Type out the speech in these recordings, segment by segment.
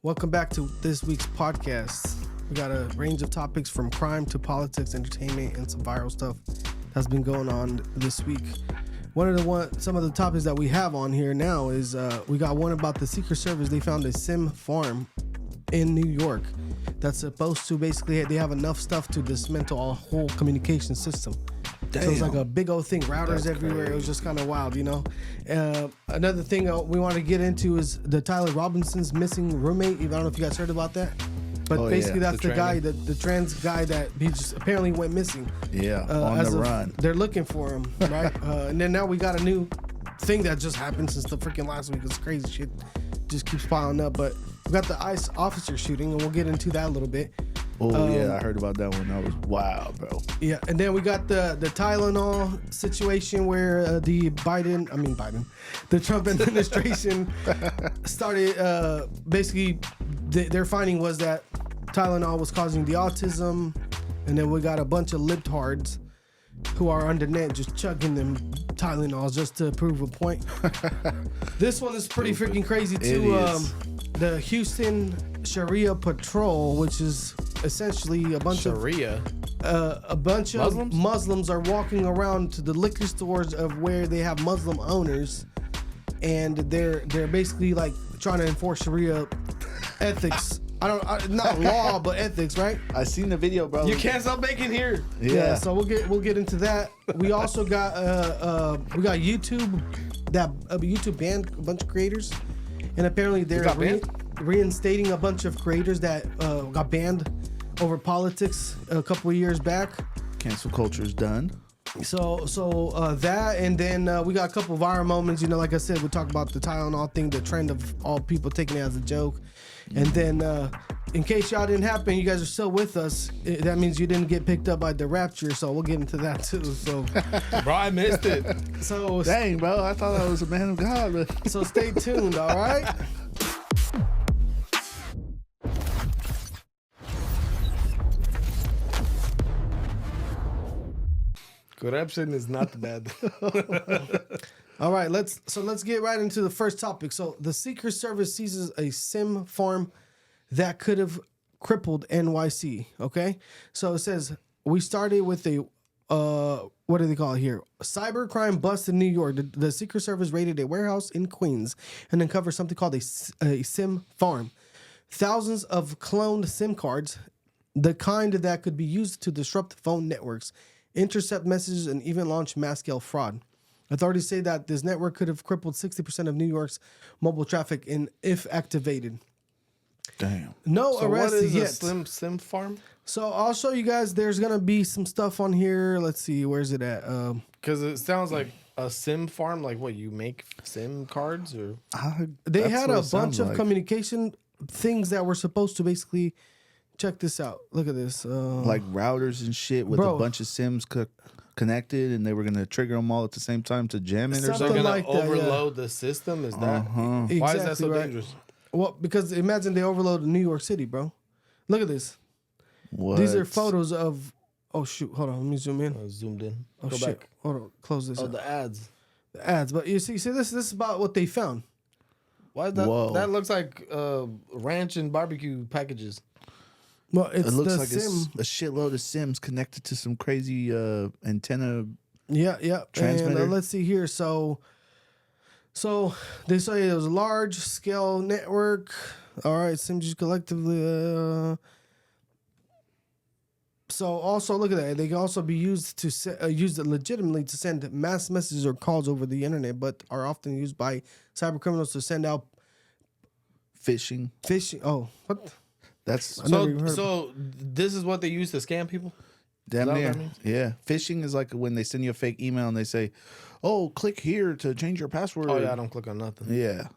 Welcome back to this week's podcast. We got a range of topics from crime to politics, entertainment, and some viral stuff that's been going on this week. Some of the topics that we have on here now is we got one about the Secret Service. They found a SIM farm in New York that's supposed to basically they have enough stuff to dismantle a whole communication system. Damn. So it's like a big old thing, routers that's everywhere. Crazy. It was just kind of wild, you know. Another thing we want to get into is the Tyler Robinson's missing roommate. I don't know if you guys heard about that. But basically, that's the guy, the trans guy that he just apparently went missing. Yeah, on the run. They're looking for him, right? And then now we got a new thing that just happened since the freaking last week. It's crazy shit. Just keeps piling up. But we got the ICE officer shooting, and we'll get into that a little bit. Oh, yeah, I heard about that one. That was wild, bro. Yeah, and then we got the Tylenol situation where the Trump administration started basically their finding was that Tylenol was causing the autism, and then we got a bunch of libtards who are on the net just chugging them Tylenols just to prove a point. This one is pretty freaking crazy too. The Houston Sharia Patrol, which is essentially a bunch of Muslims are walking around to the liquor stores of where they have Muslim owners, and they're basically like trying to enforce Sharia ethics. Not law, but ethics, right? I seen the video, bro. You can't sell bacon here. Yeah. So we'll get into that. We also got YouTube. YouTube banned a bunch of creators, and apparently they're reinstating a bunch of creators that got banned over politics a couple of years back. Cancel culture is done. So that, and then we got a couple of viral moments. You know, like I said, we talked about the Tylenol thing, the trend of all people taking it as a joke. And then, in case y'all didn't happen, you guys are still with us. That means you didn't get picked up by the rapture. So we'll get into that too. So, bro, I missed it. So dang, bro, I thought I was a man of God. So stay tuned. All right. Corruption is not bad. All right, let's get right into the first topic. So the Secret Service seizes a SIM farm that could have crippled NYC. Okay, so it says we started with a what do they call it here? Cybercrime bust in New York. The Secret Service raided a warehouse in Queens and uncovered something called a SIM farm. Thousands of cloned SIM cards, the kind that could be used to disrupt phone networks, intercept messages, and even launch mass-scale fraud. Authorities say that this network could have crippled 60% of New York's mobile traffic if activated. Damn. No arrests yet. What is a SIM farm? So I'll show you guys. There's going to be some stuff on here. Let's see. Where's it at? Because it sounds like a SIM farm. Like what, you make SIM cards? Or they had a bunch of communication things that were supposed to basically... Check this out. Look at this. Like routers and shit with a bunch of SIMs connected, and they were going to trigger them all at the same time to jam it or something. Like overload the system? Is that why exactly is that so dangerous? Well, because imagine they overloaded New York City, bro. Look at this. What? These are photos of... Oh, shoot. Hold on. Let me zoom in. Zoomed in. Oh, Go shit. back. Hold on. Close this up. The ads. The ads. But you see this is about what they found. Why is that? Whoa. That looks like ranch and barbecue packages. Well, it looks like a shitload of SIMs connected to some crazy antenna. Yeah. Transmitter. And let's see here. So they say it was a large scale network. All right, SIMs used collectively. So also look at that. They can also be used to used legitimately to send mass messages or calls over the internet, but are often used by cyber criminals to send out phishing. Oh, what? That's so this is what they use to scam people? Damn near. Yeah. Phishing is like when they send you a fake email and they say, oh, click here to change your password. Oh, yeah, I don't click on nothing. Yeah.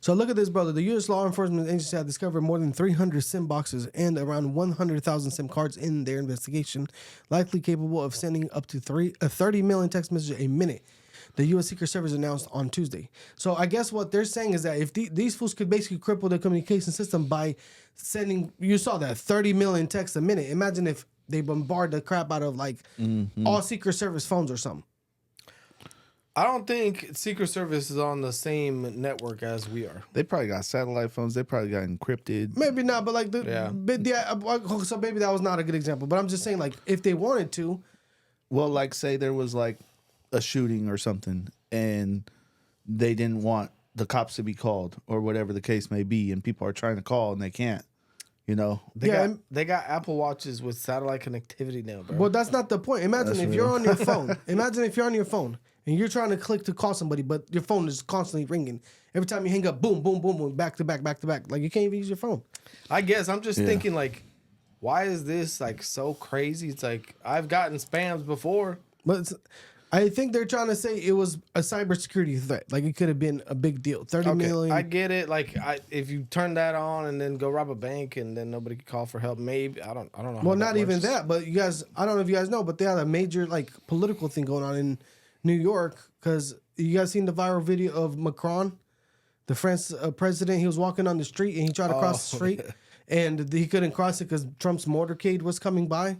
So look at this, brother. The U.S. law enforcement agency had discovered more than 300 SIM boxes and around 100,000 SIM cards in their investigation, likely capable of sending up to 30 million text messages a minute. The U.S. Secret Service announced on Tuesday. So I guess what they're saying is that if these fools could basically cripple the communication system by sending, you saw that, 30 million texts a minute. Imagine if they bombard the crap out of like all Secret Service phones or something. I don't think Secret Service is on the same network as we are. They probably got satellite phones. They probably got encrypted. Maybe not, but like so maybe that was not a good example. But I'm just saying, like, if they wanted to, Well, like say there was like a shooting or something, and they didn't want the cops to be called or whatever the case may be, and people are trying to call and they can't. You know, They got Apple Watches with satellite connectivity now, bro. well, that's not the point. Imagine That's if real. you're on your phone. Imagine if you're on your phone and you're trying to click to call somebody, but your phone is constantly ringing. Every time you hang up, boom, boom, boom, boom, back to back, back to back. Like you can't even use your phone. I guess I'm just thinking like, why is this like so crazy? It's like I've gotten spams before. But I think they're trying to say it was a cybersecurity threat. Like it could have been a big deal. 30 million. I get it. Like if you turn that on and then go rob a bank and then nobody could call for help, maybe I don't know. Well, not even that, but you guys, I don't know if you guys know, but they had a major like political thing going on in New York because you guys seen the viral video of Macron, the French president. He was walking on the street and he tried to cross the street and he couldn't cross it because Trump's motorcade was coming by.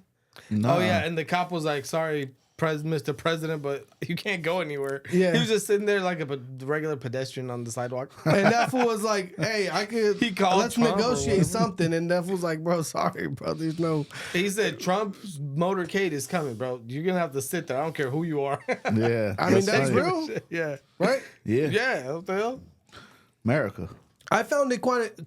nah. Oh yeah, and the cop was like, "Sorry, Mr. President, but you can't go anywhere." Yeah. He was just sitting there like a regular pedestrian on the sidewalk. And that fool was like, "Hey, I could. He called let's Trump or negotiate whatever. something." And that fool's like, "Bro, sorry, bro. There's no." He said, "Trump's motorcade is coming, bro. You're gonna have to sit there. I don't care who you are." Yeah, I mean, that's funny. real, Yeah. right? Yeah, Yeah. What the hell? America. I found it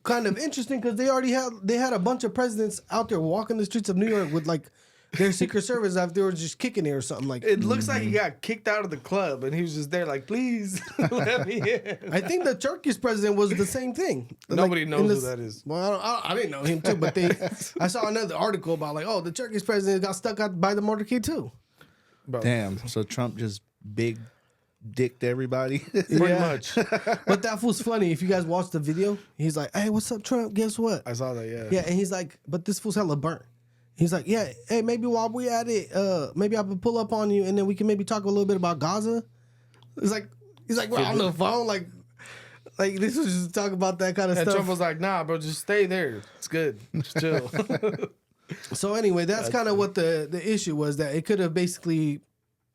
kind of interesting because they had a bunch of presidents out there walking the streets of New York with like their Secret Service after they were just kicking it or something like. It looks like he got kicked out of the club, and he was just there like, "Please let me in." I think the Turkish president was the same thing. Nobody in knows the- who that is. Well, I didn't know him too, but I saw another article about like, oh, the Turkish president got stuck out by the motorcade too. Bro, Damn. So Trump just big dicked everybody. pretty much. But that fool's funny. If you guys watch the video, he's like, "Hey, what's up, Trump? Guess what?" I saw that. Yeah. Yeah, and he's like, "But this fool's hella burnt." He's like, "Yeah, hey, maybe while we at it, maybe I can pull up on you, and then we can maybe talk a little bit about Gaza." He's like, we're on the phone, like this was just talk about that kind of And stuff. Trump was like, "Nah, bro, just stay there. It's good. Just chill." So anyway, that's kind of what the issue was, that it could have basically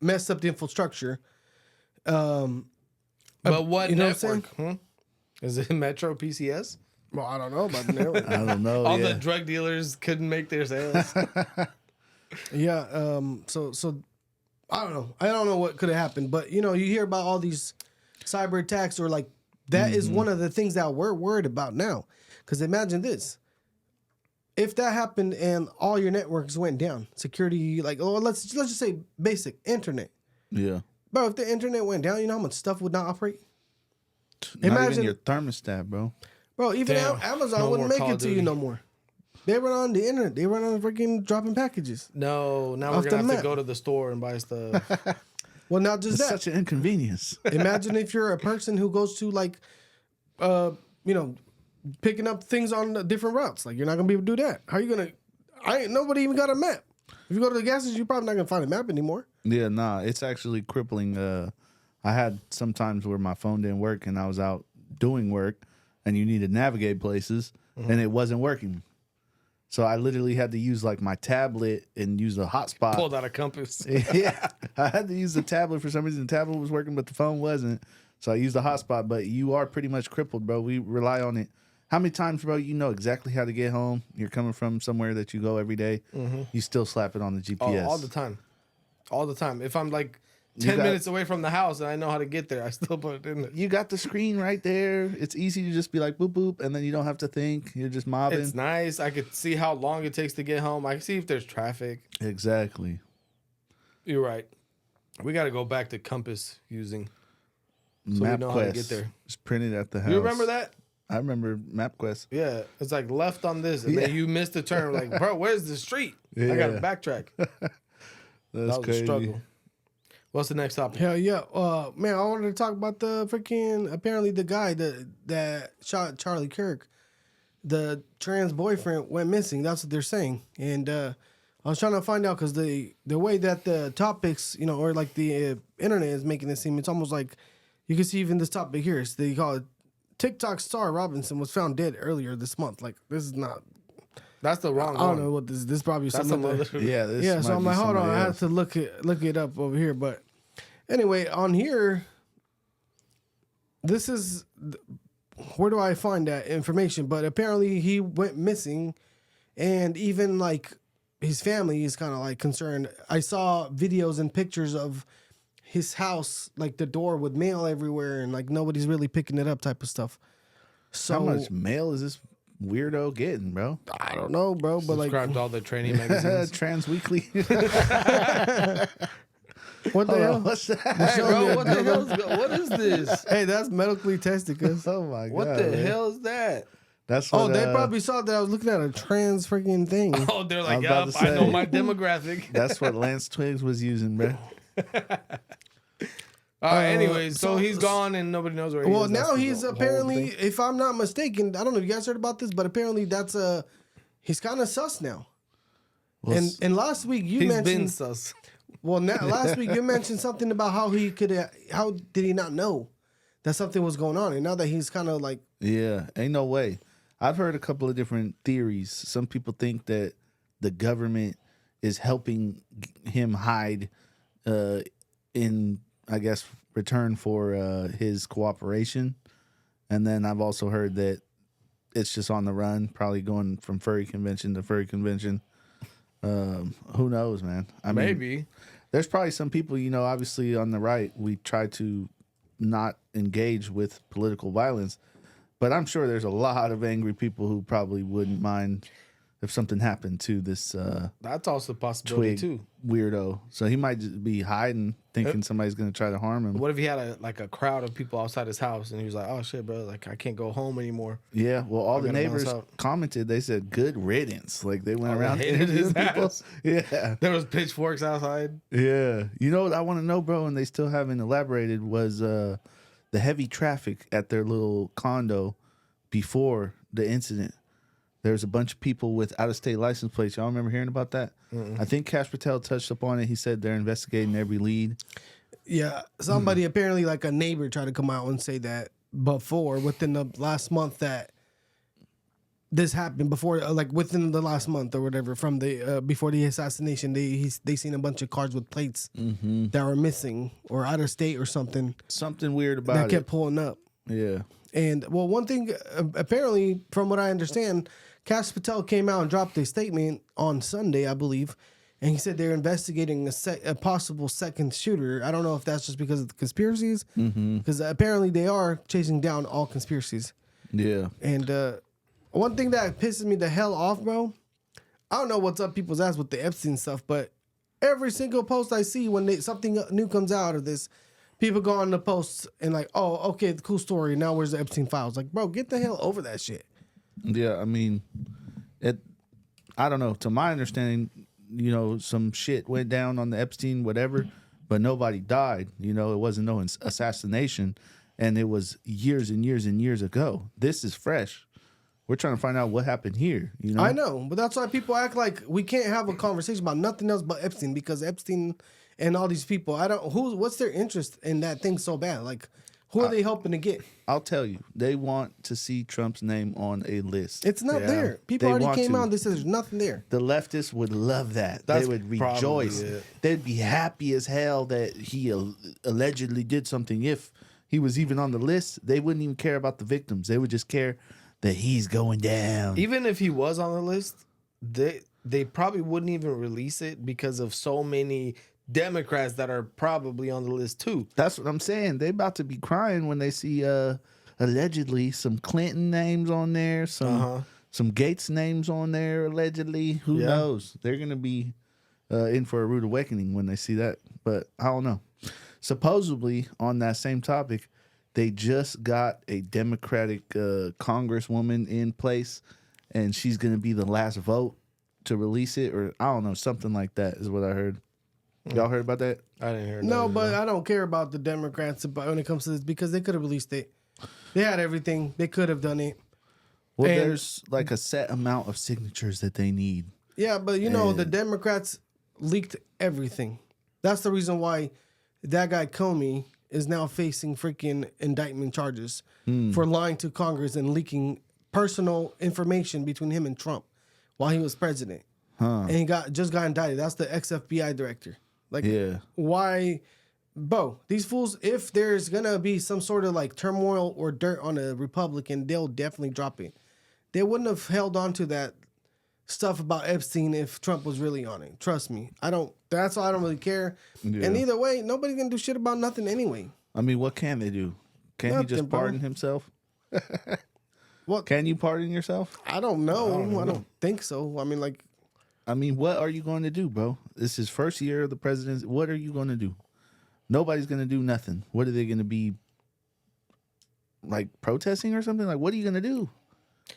messed up the infrastructure. But what you know what I'm network? Is it Metro PCS? Well, I don't know about the network. I don't know. All yeah. the drug dealers couldn't make their sales. Yeah. So I don't know. I don't know what could have happened, but you hear about all these cyber attacks or like that is one of the things that we're worried about now. Because imagine this. If that happened and all your networks went down, security, like, let's just say basic internet. Yeah. Bro, if the internet went down, you know how much stuff would not operate? Not Imagine- even your thermostat, bro. Bro, even Damn. Amazon No wouldn't more make Call it of to you Duty. no more. They run on the internet. They run on freaking dropping packages. No, now we're Off gonna the have to map. go to the store and buy stuff. Well, not just It's that. such an inconvenience. Imagine if you're a person who goes to like, picking up things on different routes. Like you're not gonna be able to do that. How you gonna? Nobody even got a map. If you go to the gas station, you're probably not gonna find a map anymore. Yeah, nah, it's actually crippling. I had some times where my phone didn't work and I was out doing work and you need to navigate places and it wasn't working. So I literally had to use like my tablet and use a hotspot. Pulled out a compass. Yeah, I had to use the tablet for some reason. The tablet was working, but the phone wasn't. So I used the hotspot. But you are pretty much crippled, bro. We rely on it. How many times, bro? You know exactly how to get home. You're coming from somewhere that you go every day. You still slap it on the GPS. Oh, all the time. All the time. If I'm like 10 got- minutes away from the house and I know how to get there, I still put it in there. You got the screen right there. It's easy to just be like boop boop, and then you don't have to think. You're just mobbing. It's nice. I could see how long it takes to get home. I can see if there's traffic. Exactly. You're right. We got to go back to compass using. So we know how to get there. It's printed at the house. You remember that? I remember MapQuest. Yeah. It's like left on this, and then you missed the turn. Like, bro, where's the street? I got to Yeah. backtrack. That's That was crazy. a struggle. What's the next topic? Hell yeah. Man, I wanted to talk about the freaking, apparently the guy that shot Charlie Kirk, the trans boyfriend went missing. That's what they're saying. And I was trying to find out because the way that the topics, or like the internet is making it seem, it's almost like you can see even this topic here. It's, they call it TikTok star Robinson was found dead earlier this month. Like, this is not, That's the wrong I don't one. know what this is. This is probably That's some some other. other. Yeah, this Yeah, so might I'm be like, hold on, somebody I have else. to look it up over here. But Anyway, on here, this is where do I find that information? But apparently he went missing, and even like his family is kind of like concerned. I saw videos and pictures of his house, like the door with mail everywhere, and like nobody's really picking it up, type of stuff. So How much mail is this weirdo getting, bro? I don't know, bro, but like Subscribe to all the training magazines. Trans Weekly. what the hell? What's that? Hey, bro, what the hell? What is this? Hey, that's medically tested. Cause Oh my god! What the man. hell is that? That's what, they probably saw that I was looking at a trans freaking thing. Oh, they're I like, was about yup, to I know say. my demographic. That's what Lance Twiggs was using, bro. All right, anyways, so so- he's gone and nobody knows where he Well, is. now That's the he's whole apparently, thing. if I'm not mistaken, I don't know if you guys heard about this, but apparently that's he's kind of sus now. Well, And last week you He's been mentioned, sus. well, now, last week you mentioned something about how he could, how did he not know that something was going on? And now that he's kind of like, yeah, ain't no way. I've heard a couple of different theories. Some people think that the government is helping him hide in, I guess, return for his cooperation. And then I've also heard that it's just on the run, probably going from furry convention to furry convention. Who knows, man? I mean, Maybe. there's probably some people, obviously on the right, we try to not engage with political violence, but I'm sure there's a lot of angry people who probably wouldn't mind if something happened to this That's also a possibility, twig too. weirdo. So he might just be hiding, thinking somebody's going to try to harm him. What if he had a crowd of people outside his house and he was like, oh, shit, bro, like, I can't go home anymore. Yeah, well, all the gotta bounce neighbors out. commented. They said, "Good riddance." Like they went Oh, they around hated his interviewing people. ass. Yeah, There was pitchforks outside. yeah. You know what I want to know, bro? And they still haven't elaborated. Was the heavy traffic at their little condo before the incident? There's a bunch of people with out-of-state license plates. Y'all remember hearing about that? I think Cash Patel touched up on it. He said they're investigating every lead. yeah, somebody apparently like a neighbor tried to come out and say that before, within the last month that this happened, before like within the last month or whatever, from the before the assassination, they seen a bunch of cars with plates that were missing or out of state or something Something weird about that it. kept pulling up. Yeah. And well, one thing apparently, from what I understand, Cash Patel came out and dropped a statement on Sunday, I believe, and he said they're investigating a possible second shooter. I don't know if that's just because of the conspiracies, because apparently they are chasing down all conspiracies. Yeah. And one thing that pisses me the hell off, bro, I don't know what's up people's ass with the Epstein stuff, but every single post I see when something new comes out of this, people go on the posts and like, oh, okay, cool story. Now where's the Epstein files? Like, bro, get the hell over that shit. Yeah, I mean, I don't know. To my understanding, some shit went down on the Epstein, whatever, but nobody died. It wasn't no assassination, and it was years and years and years ago. This is fresh. We're trying to find out what happened here. I know, but that's why people act like we can't have a conversation about nothing else but Epstein, because Epstein and all these people, what's their interest in that thing so bad? Like, who are they hoping to get? I'll tell you, they want to see Trump's name on a list. It's not Yeah. there. People They already want came to. out and they said there's nothing there. The leftists would love that. That's they would probably rejoice. it. They'd be happy as hell that he allegedly did something. If he was even on the list, they wouldn't even care about the victims. They would just care that he's going down. Even if he was on the list, they probably wouldn't even release it because of so many Democrats that are probably on the list too. That's what I'm saying. They about to be crying when they see allegedly some Clinton names on there, some Gates names on there allegedly. Who Yeah. knows? They're gonna be in for a rude awakening when they see that. But I don't know. Supposedly on that same topic, they just got a Democratic congresswoman in place, and she's gonna be the last vote to release it, or I don't know, something like that is what I heard. Y'all heard about that? I didn't hear. No, that, but I don't care about the Democrats when it comes to this, because they could have released it. They had everything. They could have done it. Well, And- there's like a set amount of signatures that they need. Yeah, but the Democrats leaked everything. That's the reason why that guy Comey is now facing freaking indictment charges for lying to Congress and leaking personal information between him and Trump while he was president. And he just got indicted. That's the ex-FBI director. Like, Yeah. why Bo, these fools, if there's gonna be some sort of like turmoil or dirt on a Republican, they'll definitely drop it. They wouldn't have held on to that stuff about Epstein if Trump was really on it. Trust me. That's why I don't really care. Yeah. And either way, nobody's gonna do shit about nothing anyway. I mean, what can they do? Can he Nothing, just bro. pardon himself? What? Can you pardon yourself? I don't know. I don't think so. I mean, like, I mean, what are you going to do, bro? This is first year of the presidency. What are you going to do? Nobody's going to do nothing. What are they going to be, like, protesting or something? Like, what are you going to do?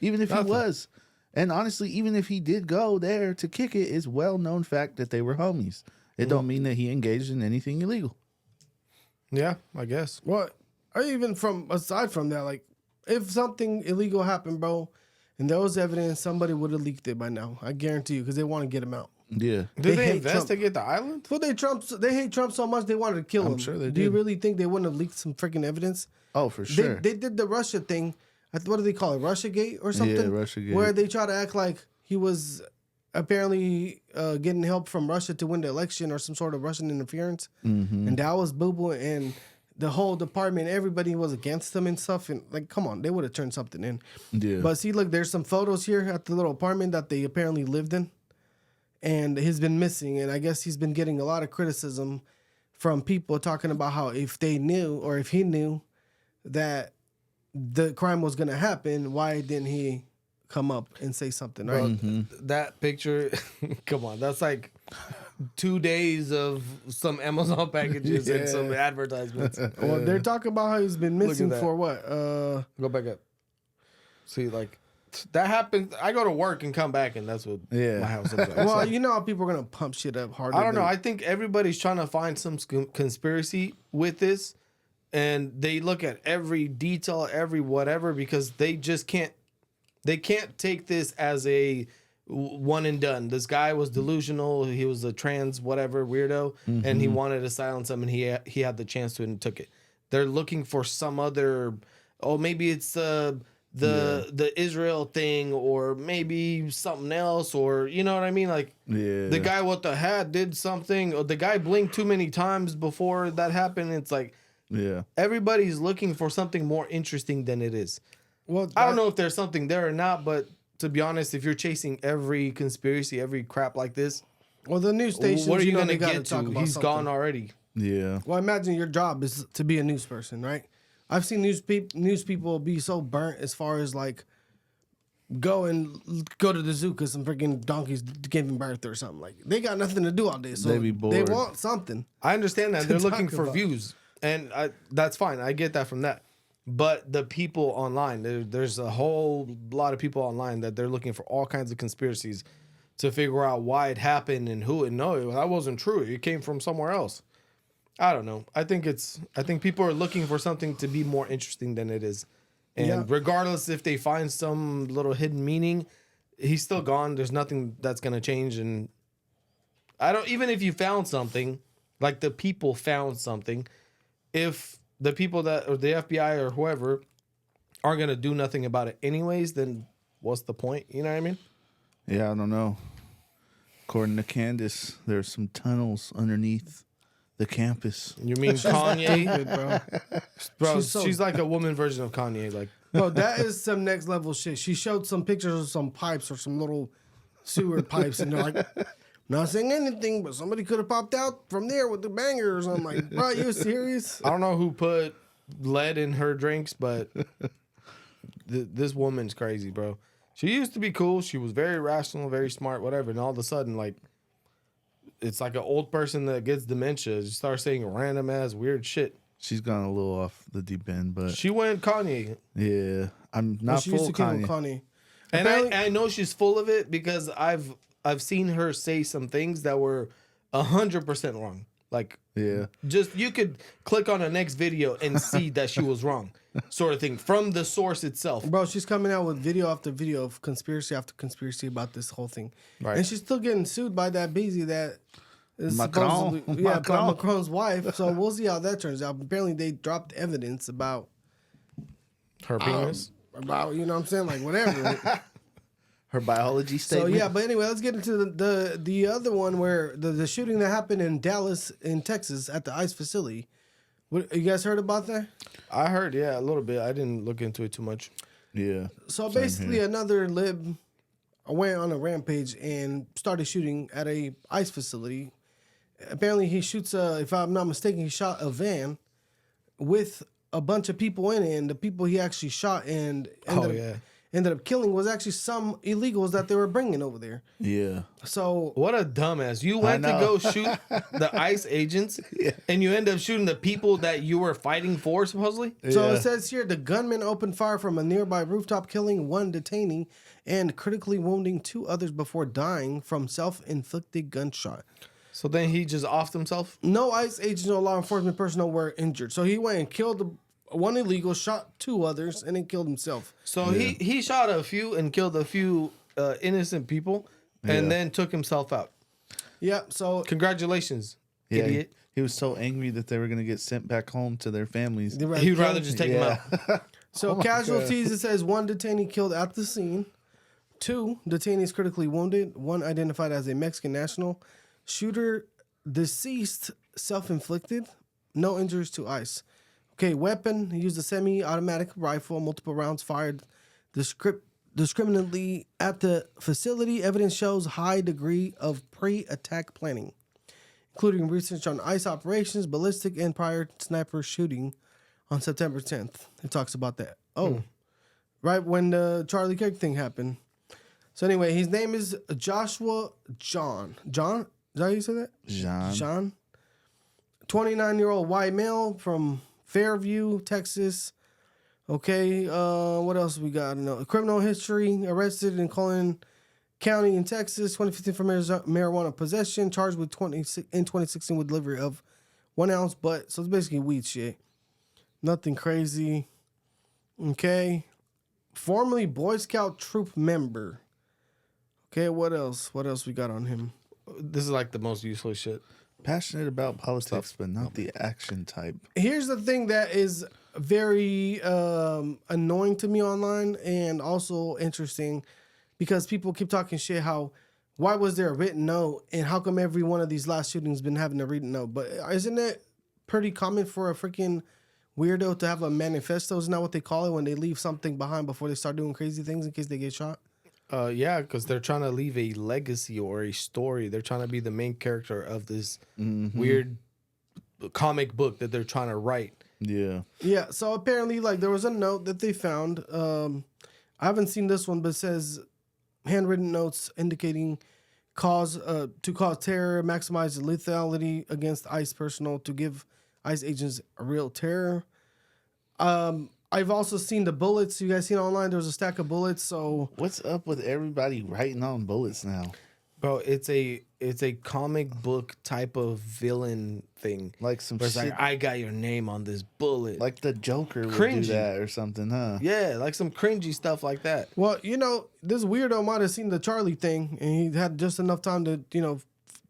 Even if Nothing. he was. And honestly, even if he did go there to kick it, it's well-known fact that they were homies. It don't mean that he engaged in anything illegal. Yeah, I guess. what? Or even aside from that, like, if something illegal happened, bro, and there was evidence, somebody would have leaked it by now. I guarantee you, because they want to get him out. Yeah. Did they hate Trump. investigate the island? Well, they hate Trump so much they wanted to kill him. I'm sure they Do you did. really think they wouldn't have leaked some freaking evidence? Oh, for sure. They did the Russia thing. What do they call it? Russiagate or something? Yeah, Russiagate. Where they try to act like he was apparently getting help from Russia to win the election or some sort of Russian interference. Mm-hmm. And that was boo-boo. And the whole department, everybody was against them and stuff. And like, come on, they would have turned something in. Yeah. But see, look, there's some photos here at the little apartment that they apparently lived in. And he's been missing. And I guess he's been getting a lot of criticism from people talking about how if they knew or if he knew that the crime was going to happen, why didn't he come up and say something, right? That picture, come on, that's like 2 days of some Amazon packages and some advertisements. Well, they're talking about how he's been Look at missing that. for what? Go back up. See, like, that happens. I go to work and come back, and that's what Yeah. my house looks like. Well, So, you know how people are going to pump shit up harder. I don't know. than- I think everybody's trying to find some conspiracy with this, and they look at every detail, every whatever, because they just can't. They can't take this as a one and done. This guy was delusional. He was a trans whatever weirdo, and he wanted to silence him, and he had the chance to and took it. They're looking for some other. Oh, maybe it's the Israel thing, or maybe something else, or you know what I mean? Like, Yeah. the guy with the hat did something, or the guy blinked too many times before that happened. It's like Yeah. everybody's looking for something more interesting than it is. Well, I don't know if there's something there or not, but to be honest, if you're chasing every conspiracy, every crap like this, Well, the news stations. what are you know, going they to gotta get talk to? about He's something. gone already. Yeah. Well, imagine your job is to be a news person, right? I've seen news people be so burnt as far as like go to the zoo because some freaking donkeys giving birth or something. Like they got nothing to do all day, so They be bored. want something. I understand that. They're talk looking for about. views, and that's fine. I get that from that. But the people online, there's a whole lot of people online that they're looking for all kinds of conspiracies to figure out why it happened and who. And no, that wasn't true. It came from somewhere else. I don't know. I think people are looking for something to be more interesting than it is. And Yeah. regardless if they find some little hidden meaning, he's still gone. There's nothing that's gonna change. And even if you found something, like the people found something, if the people that or the FBI or whoever aren't gonna do nothing about it anyways, then what's the point? You know what I mean? Yeah, I don't know. According to Candace, there's some tunnels underneath the campus. You mean Kanye? Bro, She's she's, so- like a woman version of Kanye. Like, Bro, that is some next level shit. She showed some pictures of some pipes or some little sewer pipes, and they're like, not saying anything, but somebody could have popped out from there with the bangers. I'm like, bro, you serious? I don't know who put lead in her drinks, but this woman's crazy, bro. She used to be cool. She was very rational, very smart, whatever. And all of a sudden, like, it's like an old person that gets dementia. She starts saying random ass weird shit. She's gone a little off the deep end, but She went Kanye. yeah, I'm Well, not she used full to kill Kanye. Kanye. And Apparently- I know she's full of it because I've seen her say some things that were 100% wrong. Like, Yeah, just you could click on the next video and see that she was wrong, sort of thing, from the source itself. Bro, she's coming out with video after video of conspiracy after conspiracy about this whole thing. Right. And she's still getting sued by that Beezy that is Macron. supposedly by Macron. Macron's wife. So we'll see how that turns out. Apparently they dropped evidence about Her penis. you know what I'm saying? Like whatever. Her biology So statement. yeah, but anyway, let's get into the other one where the shooting that happened in Dallas, in Texas, at the ICE facility. What, you guys heard about that? I heard, yeah, a little bit. I didn't look into it too much. Yeah. So Same basically, here. another lib went on a rampage and started shooting at a ICE facility. Apparently, he shoots if I'm not mistaken, he shot a van with a bunch of people in it, and the people he actually shot and ended up killing was actually some illegals that they were bringing over there. Yeah. So What a dumbass. You went to know. go shoot the ICE agents, and you end up shooting the people that you were fighting for, supposedly? So Yeah. it says here the gunman opened fire from a nearby rooftop, killing one detainee and critically wounding 2 others before dying from self-inflicted gunshot. So then he just offed himself? No ICE agents or law enforcement personnel were injured. So he went and killed one illegal, shot 2 others, and then killed himself. So he shot a few and killed a few innocent people and then took himself out. Yeah. So Congratulations, Yeah. idiot. He was so angry that they were going to get sent back home to their families. they were He'd rather killed- just take him out. So casualties, it says 1 detainee killed at the scene, 2 detainees critically wounded, 1 identified as a Mexican national. Shooter deceased, self-inflicted, no injuries to ICE. Okay, weapon, he used a semi-automatic rifle, multiple rounds fired discriminately at the facility. Evidence shows high degree of pre-attack planning, including research on ICE operations, ballistic, and prior sniper shooting on September 10th. It talks about that. Oh, right when the Charlie Kirk thing happened. So anyway, his name is Joshua John. John? Is that how you say that? John. 29-year-old white male from Fairview, Texas. Okay, what else we got? No, criminal history, arrested in Collin County in Texas, 2015 for marijuana possession, charged with 2016 with delivery of 1 ounce, but so it's basically weed shit. Nothing crazy. Okay. Formerly Boy Scout troop member. Okay, what else? What else we got on him? This is like the most useless shit. Passionate about politics, but not the action type. Here's the thing that is very annoying to me online and also interesting because people keep talking shit how why was there a written note and how come every one of these last shootings been having a written note? But isn't it pretty common for a freaking weirdo to have a manifesto? Isn't that what they call it when they leave something behind before they start doing crazy things in case they get shot? Yeah, because they're trying to leave a legacy or a story. They're trying to be the main character of this weird comic book that they're trying to write. Yeah. Yeah, so apparently, like, there was a note that they found. I haven't seen this one, but it says handwritten notes indicating to cause terror, maximize the lethality against ICE personnel, to give ICE agents a real terror. I've also seen the bullets. You guys seen online? There was a stack of bullets. So What's up with everybody writing on bullets now? Bro, it's a comic book type of villain thing. Like some Where it's shit, like, I got your name on this bullet. like the Joker would Cringy. do that or something, huh? Yeah, like some cringy stuff like that. well, you know, this weirdo might have seen the Charlie thing, and he had just enough time to, you know,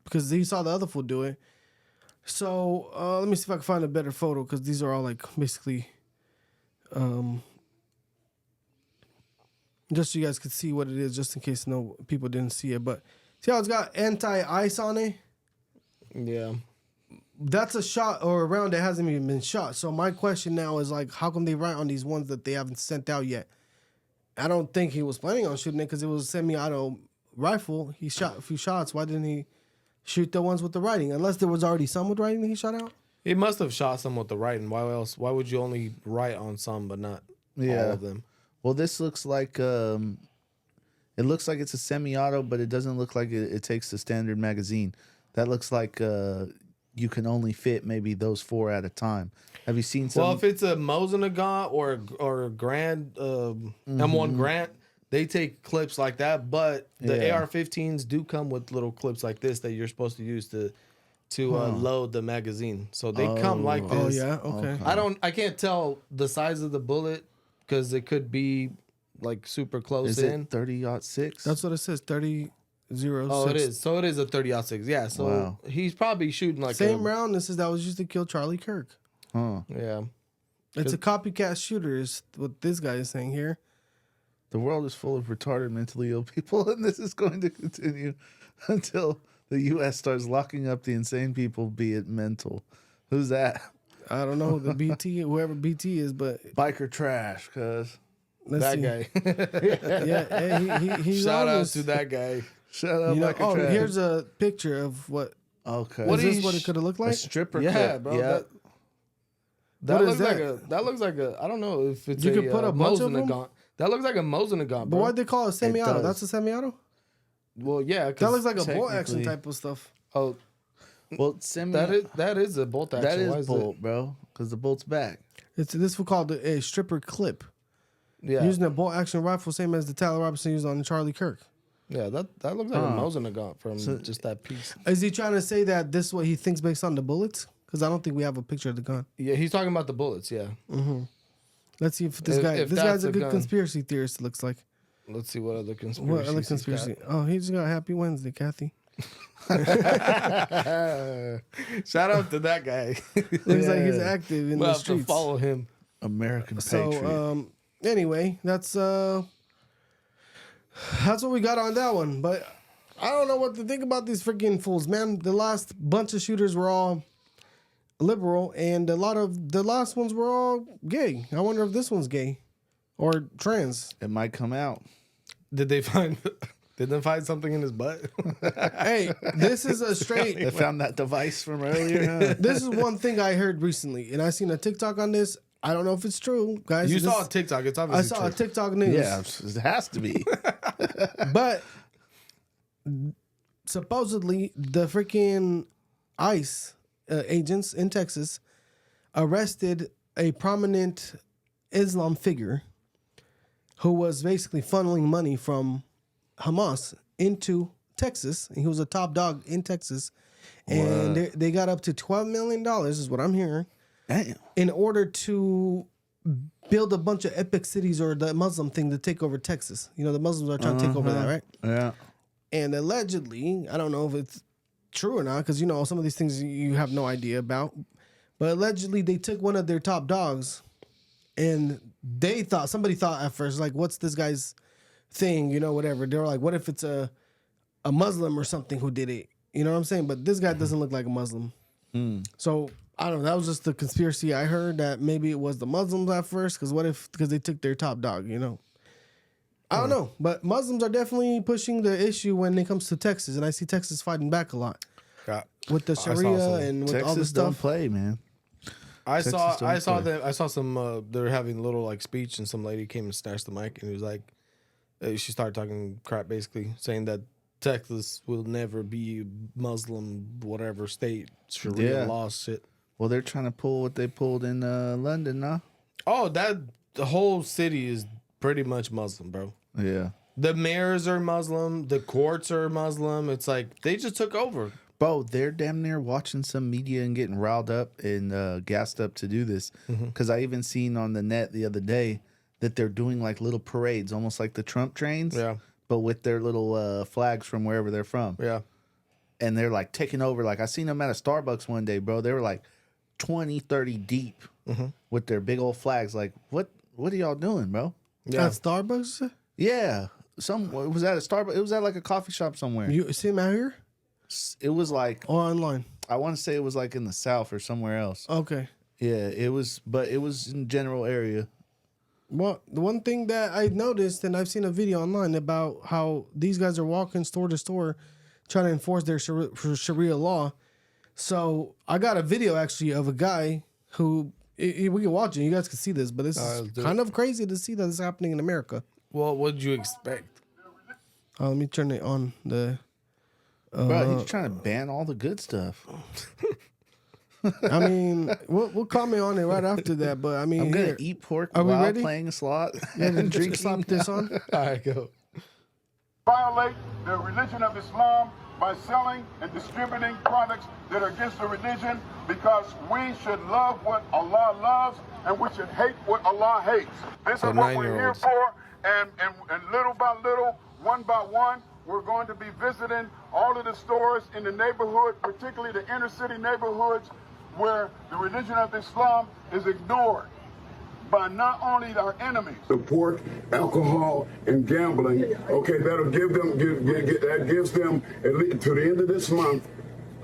because he saw the other fool do it. So let me see if I can find a better photo, because these are all like basically, just so you guys could see what it is, just in case no people didn't see it. But see how it's got anti-ice on it? Yeah. That's a shot or a round that hasn't even been shot. So my question now is like, how come they write on these ones that they haven't sent out yet? I don't think he was planning on shooting it because it was a semi-auto rifle. He shot a few shots. Why didn't he shoot the ones with the writing? Unless there was already some with writing that he shot out? He must have shot some with the writing. Why else? Why would you only write on some but not all of them? Well, this looks like it looks like it's a semi-auto, but it doesn't look like it takes the standard magazine. That looks like you can only fit maybe those 4 at a time. Have you seen some? Well, if it's a Mosin or a Grand M1 Grant, they take clips like that. But the Yeah. AR-15s do come with little clips like this that you're supposed to use to load the magazine. So they come like this. Oh, yeah? Okay. I can't tell the size of the bullet because it could be like super close Is in. it 30-06? That's what it says, 30-06. Oh, it is. So it is a 30-06. Yeah. So Wow. he's probably shooting like Same round. This is that was used to kill Charlie Kirk. Huh. Yeah. It's a copycat shooter is what this guy is saying here. The world is full of retarded, mentally ill people, and this is going to continue until the U.S. starts locking up the insane people, be it mental. Who's that? I don't know the BT, whoever BT is, but Biker trash, cuz. let's That see. guy. Yeah, he's Shout out honest. to that guy. Shut up, You know, Biker trash. here's a picture of what. Okay. What Is is this what it could have looked a like? stripper Yeah, clip. bro. Yeah. That What looks is like that? that looks like a. I don't know if it's You could put a bunch of them? Mosinagant. That looks like a Mosinagant, But bro. why'd they call it semi-auto? does. That's a semi-auto? Well, yeah, That 'cause looks like a bolt action technically- type of stuff. oh, Well, that is a bolt action. that Why is it- bolt, bro, because the bolt's back. This was called a stripper clip. Yeah, Using a bolt action rifle, same as the Tyler Robinson used on Charlie Kirk. yeah. That looks like a Mosinagant from So- just that piece. Is he trying to say that this is what he thinks based on the bullets? Because I don't think we have a picture of the gun. Yeah, he's talking about the bullets. Yeah. Let's see if this If- guy. if This that's guy's a the good gun. conspiracy theorist. It looks like. Let's see what other conspiracy. What other conspiracy? Oh, he just got Happy Wednesday, Kathy. Shout out to that guy. Looks like he's active in We'll the have to streets. follow him. American Patriot. So, anyway, that's what we got on that one. But I don't know what to think about these freaking fools, man. The last bunch of shooters were all liberal, and a lot of the last ones were all gay. I wonder if this one's gay or trans. It might come out. Did they find something in his butt? Hey, this is a straight. They found that device from earlier. Huh? This is one thing I heard recently, and I seen a TikTok on this. I don't know if it's true, guys. You This- saw a TikTok. It's I obviously saw a true. TikTok news. Yeah, it has to be. But supposedly the freaking ICE agents in Texas arrested a prominent Islam figure who was basically funneling money from Hamas into Texas. He was a top dog in Texas. And they got up to $12 million, is what I'm hearing, Damn. in order to build a bunch of epic cities or the Muslim thing to take over Texas. You know, the Muslims are trying to take over that, right? Yeah. And allegedly, I don't know if it's true or not, because you know some of these things you have no idea about. But allegedly, they took one of their top dogs, and somebody thought at first, like, what's this guy's thing? You know, whatever. They were like, what if it's a Muslim or something who did it? You know what I'm saying? But this guy doesn't look like a Muslim. So I don't know. That was just the conspiracy I heard, that maybe it was the Muslims at first. Because they took their top dog, you know. I don't know, but Muslims are definitely pushing the issue when it comes to Texas, and I see Texas fighting back a lot Yeah. with the saw Sharia some. and with all Texas this don't stuff. play, man. I saw don't they were having a little like speech, and some lady came and snatched the mic, and he was like, she started talking crap, basically saying that Texas will never be Muslim whatever state, Sharia Yeah. law shit. Well, they're trying to pull what they pulled in London, nah? Oh, the whole city is pretty much Muslim, bro. Yeah. The mayors are Muslim, the courts are Muslim. It's like they just took over. Bro, they're damn near watching some media and getting riled up and gassed up to do this. Because I even seen on the net the other day that they're doing like little parades, almost like the Trump trains. Yeah. But with their little flags from wherever they're from. Yeah. And they're like taking over. Like I seen them at a Starbucks one day, bro. They were like 20, 30 deep with their big old flags. Like, what are y'all doing, bro? Yeah. At Starbucks? Yeah. It was at a Starbucks. It was at like a coffee shop somewhere. You see him out here It was like, or online? I want to say it was like in the South or somewhere else. Okay. Yeah, it was in general area. Well, the one thing that I noticed, and I've seen a video online about how these guys are walking store to store trying to enforce their Sharia law. So I got a video actually of a guy who, we can watch it. You guys can see this, but this is kind of crazy to see that this is happening in America. Well, what did you expect? Let me turn it on. Bro, he's trying to ban all the good stuff. I mean, we'll comment on it right after that. But I mean, I'm gonna here, eat pork Are we while ready? playing a slot yeah, and just drinking. slap this on. All right, go. Violate the religion of Islam by selling and distributing products that are against the religion, because we should love what Allah loves and we should hate what Allah hates. This So is what we're here 9-year-olds. for, and little by little, one by one, we're going to be visiting all of the stores in the neighborhood, particularly the inner city neighborhoods where the religion of Islam is ignored. by not only our enemies. The pork, alcohol, and gambling. Okay, that'll give them, that gives them at least to the end of this month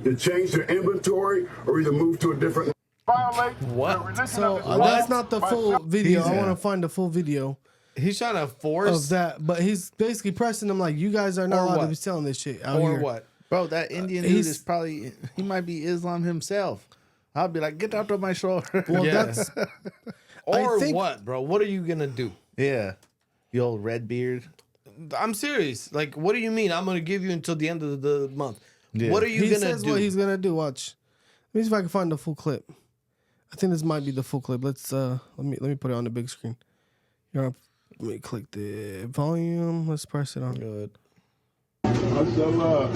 to change their inventory or either move to a different. Violate What? the religion So of Islam that's not the by full video. I Yeah. want to find the full video He's trying to force of that, but he's basically pressing them like, you guys are not Or allowed to what? be selling this shit out or here. what? Bro, that Indian dude he's- is probably, he might be Islam himself. I'll be like, get out of my store. Well, Yeah. that's Or think- what, bro? What are you gonna do? yeah. The old red beard. I'm serious. Like, what do you mean? I'm gonna give you until the end of the month. Yeah. What are you he gonna says do? what he's gonna do. Watch. Let me see if I can find the full clip. I think this might be the full clip. Let's let me put it on the big screen. Let me click the volume. Let's press it on. Good. MashaAllah.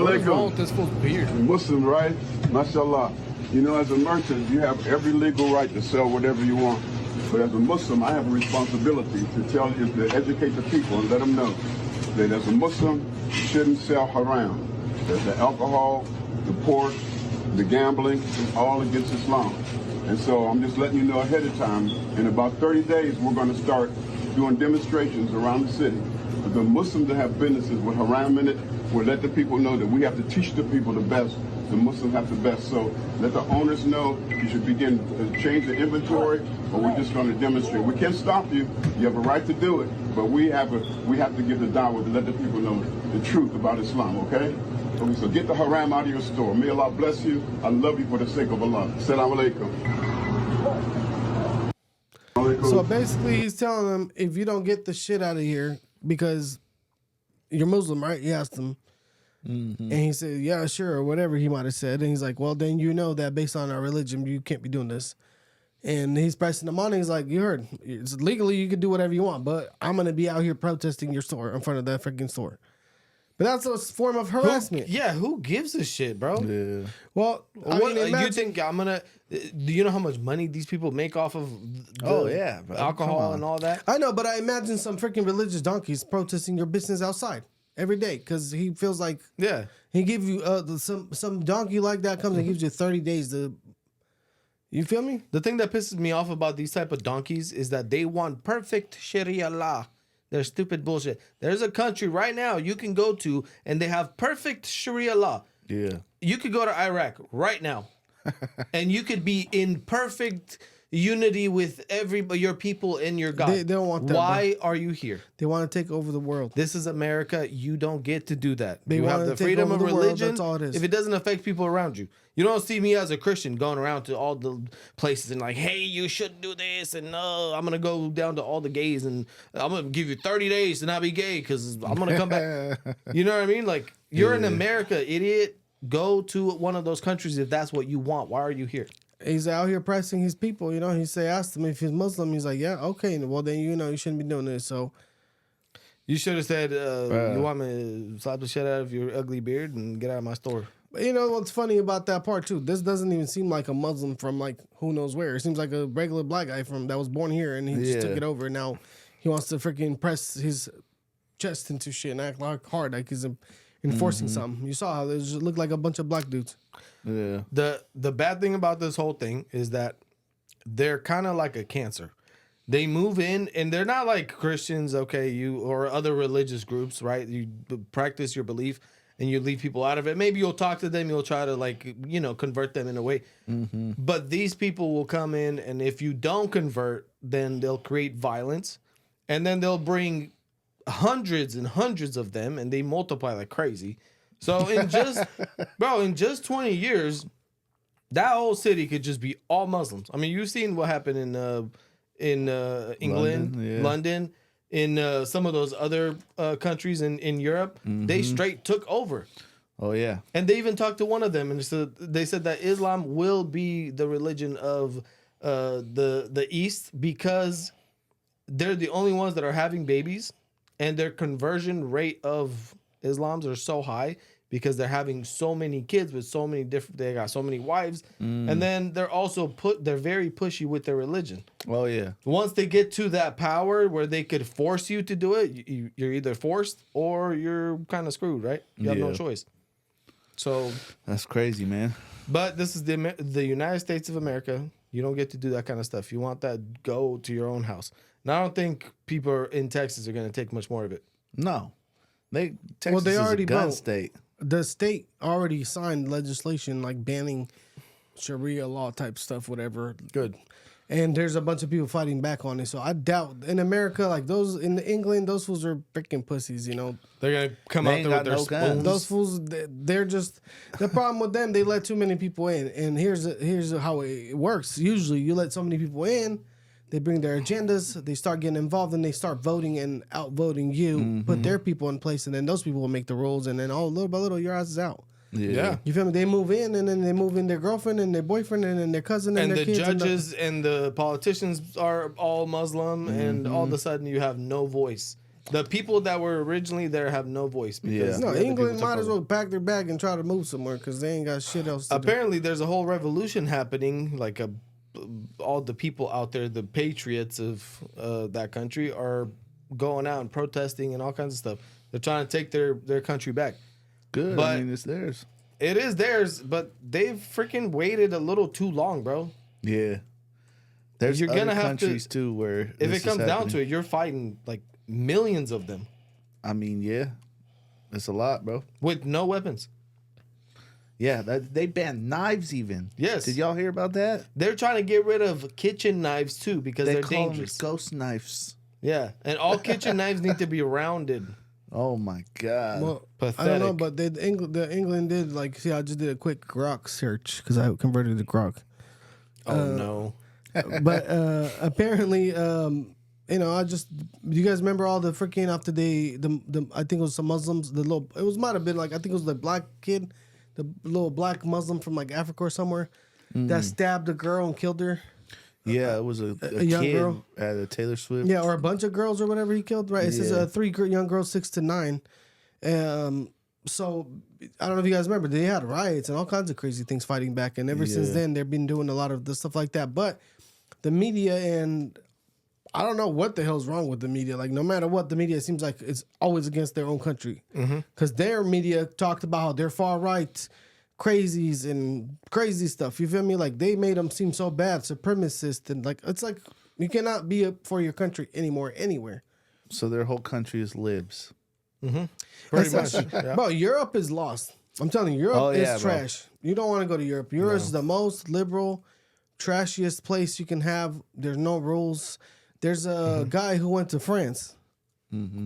What is wrong with this fool's beard? Muslim, right? MashaAllah. You know, as a merchant, you have every legal right to sell whatever you want. But as a Muslim, I have a responsibility to tell you, to educate the people and let them know that as a Muslim, you shouldn't sell haram. That the alcohol, the pork, the gambling is all against Islam. And so I'm just letting you know ahead of time, in about 30 days, we're going to start doing demonstrations around the city. The Muslims that have businesses with haram in it will let the people know that we have to teach the people the best. The Muslims have the best. So let the owners know you should begin to change the inventory, or we're just going to demonstrate. We can't stop you. You have a right to do it, but we have to give the dawah to let the people know the truth about Islam, okay? Okay, so get the haram out of your store. May Allah bless you. I love you for the sake of Allah. Assalamu alaikum. So basically, he's telling them, if you don't get the shit out of here, because you're Muslim, right? He asked him. And he said, yeah, sure, or whatever he might have said. And he's like, well, then you know that based on our religion, you can't be doing this. And he's pressing them on. And he's like, you heard, it's legally, you can do whatever you want, but I'm going to be out here protesting your store in front of that freaking store. But that's a form of harassment. Who gives a shit, bro? Yeah. Well, I What mean, you imagine, think I'm gonna? Do you know how much money these people make off of? Oh, yeah, bro. Come alcohol on. and all that. I know, but I imagine some freaking religious donkeys protesting your business outside every day because he feels like Yeah, he give you some donkey like that comes and gives you 30 days to. You feel me? the thing that pisses me off about these type of donkeys is that they want perfect Sharia law. They're stupid bullshit. There's a country right now you can go to and they have perfect Sharia law. Yeah. You could go to Iraq right now, and you could be in perfect unity with your people and your God. They don't want that, Why are you here? They want to take over the world. This is America. You don't get to do that. They you have wanna the take freedom over of the world, religion. that's all it is. If it doesn't affect people around you, you don't see me as a Christian going around to all the places and like, hey, you shouldn't do this, and no, I'm gonna go down to all the gays and I'm gonna give you 30 days to not be gay because I'm gonna come back. You know what I mean? Like, you're in America, idiot. Go to one of those countries if that's what you want. Why are you here? He's out here pressing his people. You know, asked him if he's Muslim. He's like, yeah, okay. Well, then you shouldn't be doing this. So You should have said, you want me to slap the shit out of your ugly beard and get out of my store. you know what's funny about that part too? This doesn't even seem like a Muslim from like who knows where. It seems like a regular black guy that was born here and he just took Yeah. it over. And now he wants to freaking press his chest into shit and act like hard, like he's enforcing something. You saw how they just looked like a bunch of black dudes. Yeah. The bad thing about this whole thing is that they're kind of like a cancer. They move in and they're not like Christians, okay, or other religious groups, right? You practice your belief and you leave people out of it. Maybe you'll talk to them, you'll try to convert them in a way. But these people will come in, and if you don't convert, then they'll create violence, and then they'll bring hundreds and hundreds of them, and they multiply like crazy. So in just 20 years, that whole city could just be all Muslims. I mean, you've seen what happened in England, London, in some of those other countries in Europe. They straight took over. Oh yeah. And they even talked to one of them, and they said that Islam will be the religion of the East because they're the only ones that are having babies, and their conversion rate of Islams are so high because they're having so many kids with so many different. They got so many wives, and then they're also they're very pushy with their religion. Oh yeah. Once they get to that power where they could force you to do it, you're either forced or you're kind of screwed, right? You have no Yeah. choice. So, That's crazy, man. but this is the United States of America. You don't get to do that kind of stuff. You want that, go to your own house. And I don't think people in Texas are going to take much more of it. No, Texas they is already a gun broke. state. The state already signed legislation like banning Sharia law type stuff, whatever. Good. And there's a bunch of people fighting back on it. So I doubt in America, like those in England, those fools are freaking pussies, you know. They're going to come They out ain't there with got their no guns. spoons. Those fools, they're just the problem with them. They let too many people in, and here's how it works. Usually, you let so many people in, they bring their agendas, they start getting involved, and they start voting and outvoting you. Put their people in place, and then those people will make the rules, and then little by little, your ass is out. Yeah. You feel me? They move in, and then they move in their girlfriend and their boyfriend and then their cousin and, And their the kids. judges and the politicians are all Muslim, and all of a sudden you have no voice. The people that were originally there have no voice. Because No, the other England people took might as over. well pack their bag and try to move somewhere because they ain't got shit else to do. Apparently, there's a whole revolution happening. Like all the people out there, the patriots of that country, are going out and protesting and all kinds of stuff. They're trying to take their country back. Good. But- I mean, it's theirs. It is theirs, but they've freaking waited a little too long, bro. Yeah. There's You're gonna other have to- countries too where If this it is comes down happening. to it, you're fighting like millions of them I mean, yeah, it's a lot, bro. with no weapons. Yeah, they banned knives even. Yes. Did y'all hear about that? They're trying to get rid of kitchen knives too because They they're call dangerous. them ghost knives. Yeah, and all kitchen knives need to be rounded. Oh my god. Well, I don't know, Pathetic. but England did like. See, I just did a quick Grok search because I converted to Grok. Oh no. But apparently, you know, you guys remember all the freaking after the I think it was some Muslims. Might have been like I think it was the black kid, the little black Muslim from like Africa or somewhere that stabbed a girl and killed her. Yeah, it was a young kid girl? at a Taylor Swift. Yeah, or a bunch of girls or whatever he killed. Right? It says Yeah. 3 young girls, 6 to 9. So I don't know if you guys remember, they had riots and all kinds of crazy things fighting back, and ever since Yeah. then they've been doing a lot of the stuff like that. But the media, and I don't know what the hell's wrong with the media. Like no matter what, the media seems like it's always against their own country because their media talked about how they're far right crazies and crazy stuff. You feel me? Like they made them seem so bad, supremacist, and like it's like you cannot be up for your country anymore anywhere. So their whole country is libs. Pretty much. Yeah. Bro, Europe is lost. I'm telling you, Europe Oh, yeah, is bro. trash. You don't want to go to Europe. Europe is the most liberal, trashiest place you can have. There's no rules. There's a guy who went to France.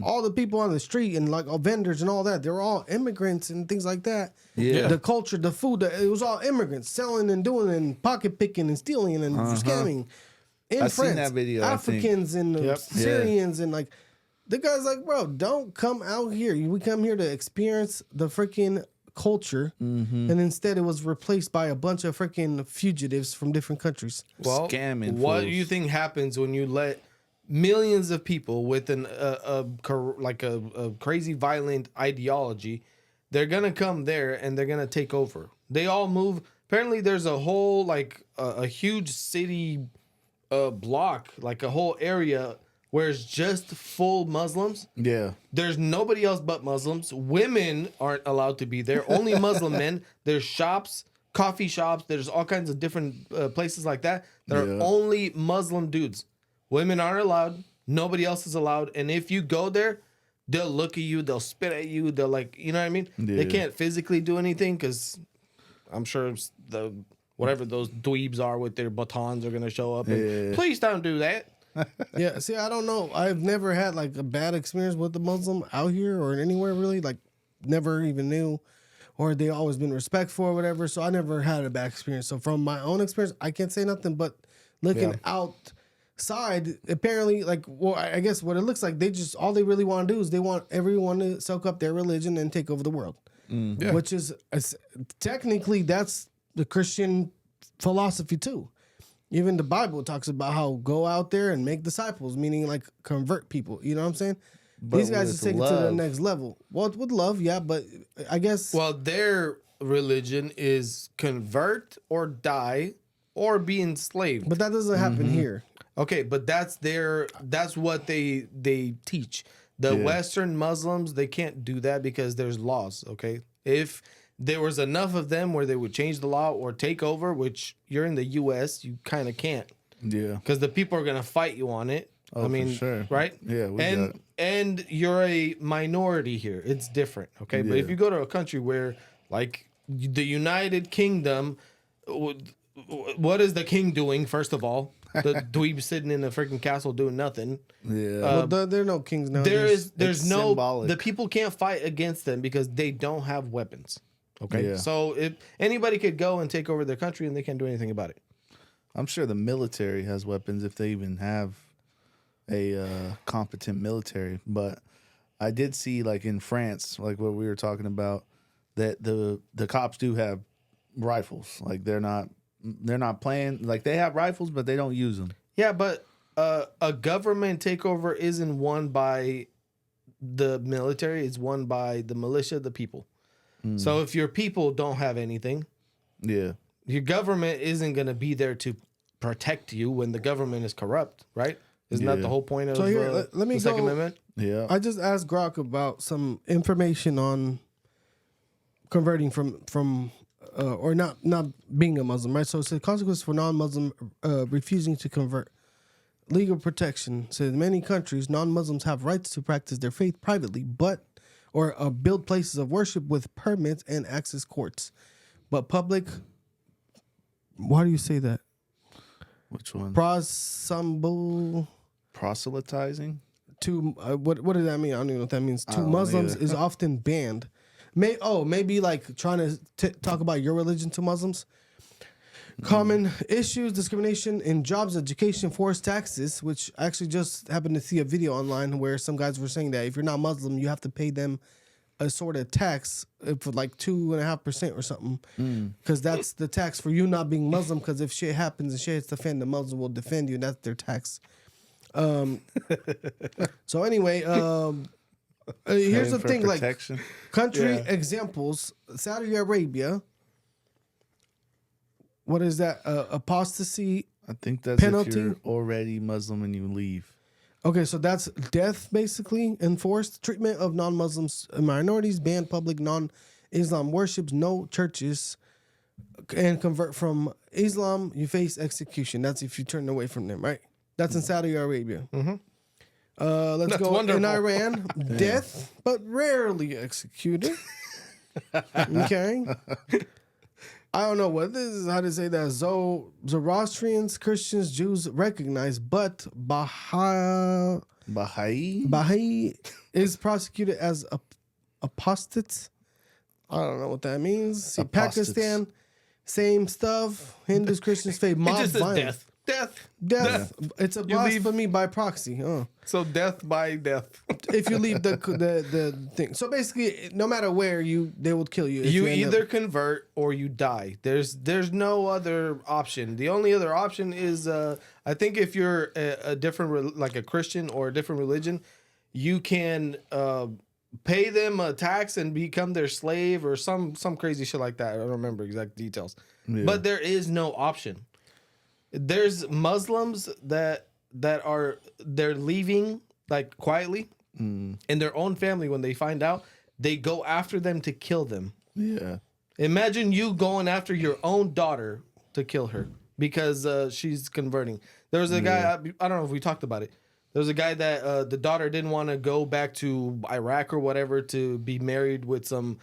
All the people on the street and like all vendors and all that, they're all immigrants and things like that. Yeah. The culture, the food, it was all immigrants selling and doing and pocket picking and stealing and scamming. In I seen France, that video, I think. Africans and Yep. Syrians and like the guy's like, bro, don't come out here. We come here to experience the freaking culture, and instead it was replaced by a bunch of freaking fugitives from different countries. Well, Scamming what fools. do you think happens when you let millions of people with a crazy violent ideology? They're gonna come there and they're gonna take over. They all move. Apparently, there's a whole like a huge city block, like a whole area where it's just full Muslims. Yeah. There's nobody else but Muslims. Women aren't allowed to be there. Only Muslim men. There's shops, coffee shops. There's all kinds of different places like that that are Yeah. only Muslim dudes. Women aren't allowed. Nobody else is allowed. And if you go there, they'll look at you. They'll spit at you. They'll like, you know what I mean? They Yeah. can't physically do anything because I'm sure whatever those dweebs are with their batons are gonna show up. And, Yeah. please don't do that. Yeah, see, I don't know. I've never had like a bad experience with the Muslim out here or anywhere really. Like, never even knew, or they always been respectful or whatever. So I never had a bad experience. So from my own experience, I can't say nothing. But looking outside, apparently, like, well, I guess what it looks like, all they really want to do is they want everyone to soak up their religion and take over the world, which is technically that's the Christian philosophy too. Even the Bible talks about how go out there and make disciples, meaning like convert people. You know what I'm saying? These guys with are taking it to the love. next level. Well, with love, yeah, but I guess Well, their religion is convert or die or be enslaved. but that doesn't happen here. Okay, but that's what they teach. The Yeah. Western Muslims, they can't do that because there's laws, okay? If there was enough of them where they would change the law or take over, which you're in the U.S., you kind of can't. Yeah. Because the people are going to fight you on it. Oh, I mean, for sure. right? Yeah, we got it. And you're a minority here. It's different, okay? But if Yeah. you go to a country where, like, the United Kingdom, what is the king doing, first of all? The dweeb sitting in a freaking castle doing nothing. Yeah. Well, there are no kings now. There's it's no symbolic. the people can't fight against them because they don't have weapons. Okay, Yeah. so if anybody could go and take over their country and they can't do anything about it. I'm sure the military has weapons if they even have a competent military. But I did see, like in France, like what we were talking about, that the cops do have rifles. Like they're not playing. Like they have rifles, but they don't use them. Yeah, but a government takeover isn't won by the military; it's won by the militia, the people. So if your people don't have anything, Yeah. your government isn't going to be there to protect you when the government is corrupt, right? Isn't that Yeah. the whole point of So here, let me the Second go- Amendment? Yeah. I just asked Grok about some information on converting from or not being a Muslim, right? So it says consequences for non-Muslim refusing to convert. Legal protection says in many countries non-Muslims have rights to practice their faith privately, but or build places of worship with permits and access courts, but public. Why do you say that? Which one? Proselytizing Proselytizing? to what does that mean? I don't even know what that means. To don't Muslims either. is often banned. Maybe like trying to talk about your religion to Muslims. Common issues: discrimination in jobs, education, forced taxes. Which I actually just happened to see a video online where some guys were saying that if you're not Muslim, you have to pay them a sort of tax for like 2.5% or something, because that's the tax for you not being Muslim. Because if shit happens and shit hits the fan, the Muslim will defend you, and that's their tax. So anyway, here's the For thing: like protection. country Yeah. examples, Saudi Arabia. What is that? Apostasy. I think that's penalty? if you're already Muslim and you leave. Okay, so that's death, basically. Enforced treatment of non-Muslims and minorities. Ban public non-Islam worships. No churches. And convert from Islam, you face execution. That's if you turn away from them, right? That's in Saudi Arabia. Let's That's go wonderful. in Iran. Death, but rarely executed. Okay. I don't know what this is. How to say that? Zoroastrians, Christians, Jews recognize, but Baha'i? Baha'i is prosecuted as apostates. I don't know what that means. See, Apostates. Pakistan, same stuff. Hindus, Christians, faith, It mob just says violence. death. Death. It's a You leave- blasphemy by proxy. So death by death. If you leave the thing. So basically, no matter where they will kill you. If You end up- either convert or you die. There's no other option. The only other option is I think if you're a different like a Christian or a different religion, you can pay them a tax and become their slave or some crazy shit like that. I don't remember exact details. Yeah. But there is no option. There's Muslims that they're leaving like quietly, and their own family when they find out, they go after them to kill them. Yeah. Imagine you going after your own daughter to kill her because she's converting. There was a guy, I don't know if we talked about it. There was a guy that the daughter didn't want to go back to Iraq or whatever to be married with some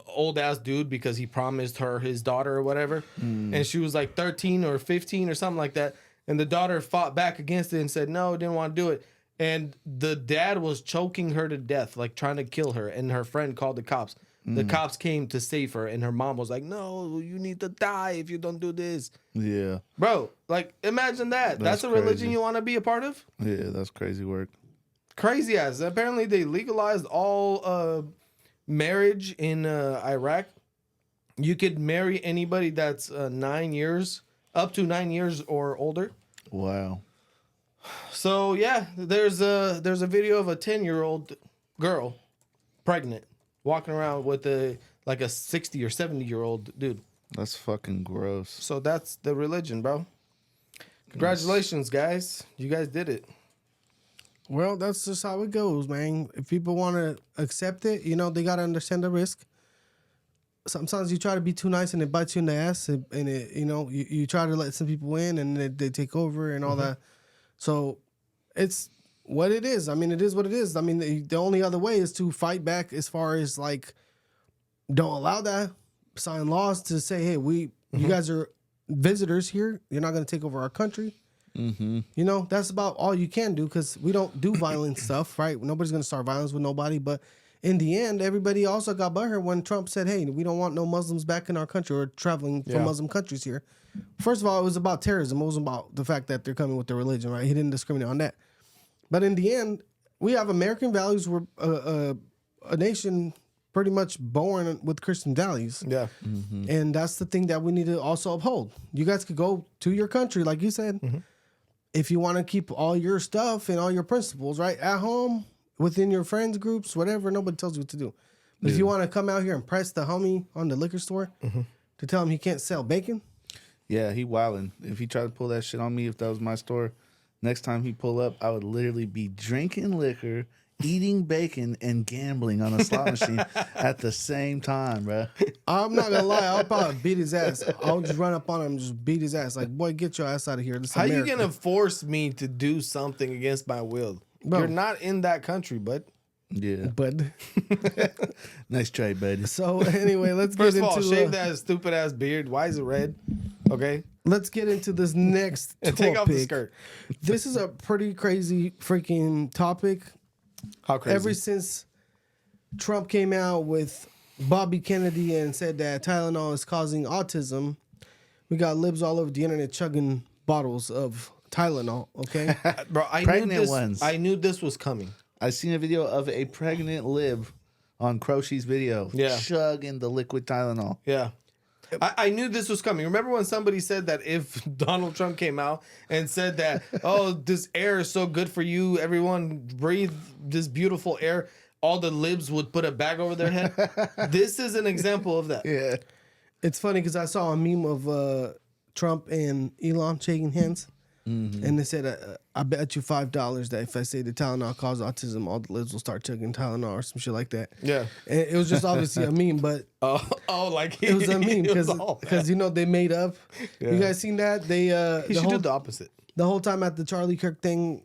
old ass dude because he promised her his daughter or whatever. And she was like 13 or 15 or something like that. And the daughter fought back against it and said, no, didn't want to do it. And the dad was choking her to death, like trying to kill her. And her friend called the cops. The cops came to save her. And her mom was like, no, you need to die if you don't do this. Yeah. Bro, like imagine that. That's a religion crazy. you want to be a part of? Yeah, that's crazy work. Crazy ass. Apparently they legalized all marriage in Iraq. You could marry anybody that's 9 years, up to 9 years or older. Wow. So yeah, there's a video of a 10-year-old girl, pregnant, walking around with a 60 or 70-year-old dude. That's fucking gross. So that's the religion, bro. Congratulations, guys. You guys did it. Well, that's just how it goes, man. If people want to accept it, they got to understand the risk. sometimes you try to be too nice and it bites you in the ass, and it, you try to let some people in and they take over and all that. So it's what it is. I mean, it is what it is. I mean, the only other way is to fight back as far as like, don't allow that, sign laws to say, hey, you guys are visitors here. You're not going to take over our country. That's about all you can do, because we don't do violent stuff, right? Nobody's going to start violence with nobody. But in the end, everybody also got butthurt when Trump said, hey, we don't want no Muslims back in our country or traveling from Muslim countries here. First of all, it was about terrorism. It wasn't about the fact that they're coming with their religion, right? He didn't discriminate on that. But in the end, we have American values. We're a nation pretty much born with Christian values. Yeah. And that's the thing that we need to also uphold. You guys could go to your country, like you said, if you want to keep all your stuff and all your principles, right, at home, within your friends groups, whatever, nobody tells you what to do. But if you want to come out here and press the homie on the liquor store to tell him he can't sell bacon. Yeah, he wildin'. If he tried to pull that shit on me, if that was my store, next time he pull up, I would literally be drinking liquor, eating bacon, and gambling on a slot machine at the same time, bro. I'm not gonna lie, I'll probably beat his ass. I'll just run up on him and just beat his ass. Like, boy, get your ass out of here. This is How America. you gonna force me to do something against my will? Bro. You're not in that country, bud. Yeah. But Nice try, buddy. so anyway, let's First get of all, into shave that stupid ass beard. Why is it red? Okay. let's get into this next And topic. take off the skirt. This is a pretty crazy freaking topic. How crazy? Ever since Trump came out with Bobby Kennedy and said that Tylenol is causing autism, we got libs all over the internet chugging bottles of Tylenol. Okay, Bro, I knew this was coming. I seen a video of a pregnant lib on Crochy's video. Yeah. Chugging the liquid Tylenol. Yeah. I knew this was coming. Remember when somebody said that if Donald Trump came out and said that, oh, this air is so good for you, everyone breathe this beautiful air, all the libs would put a bag over their head? This is an example of that. Yeah. it's funny because I saw a meme of Trump and Elon shaking hands. And they said, I bet you $5 that if I say the Tylenol causes autism, all the libs will start chugging Tylenol or some shit like that. Yeah. And it was just obviously a meme, but Like it was a meme it was all that. because they made up. Yeah. You guys seen that? They He should do the opposite. the whole time at the Charlie Kirk thing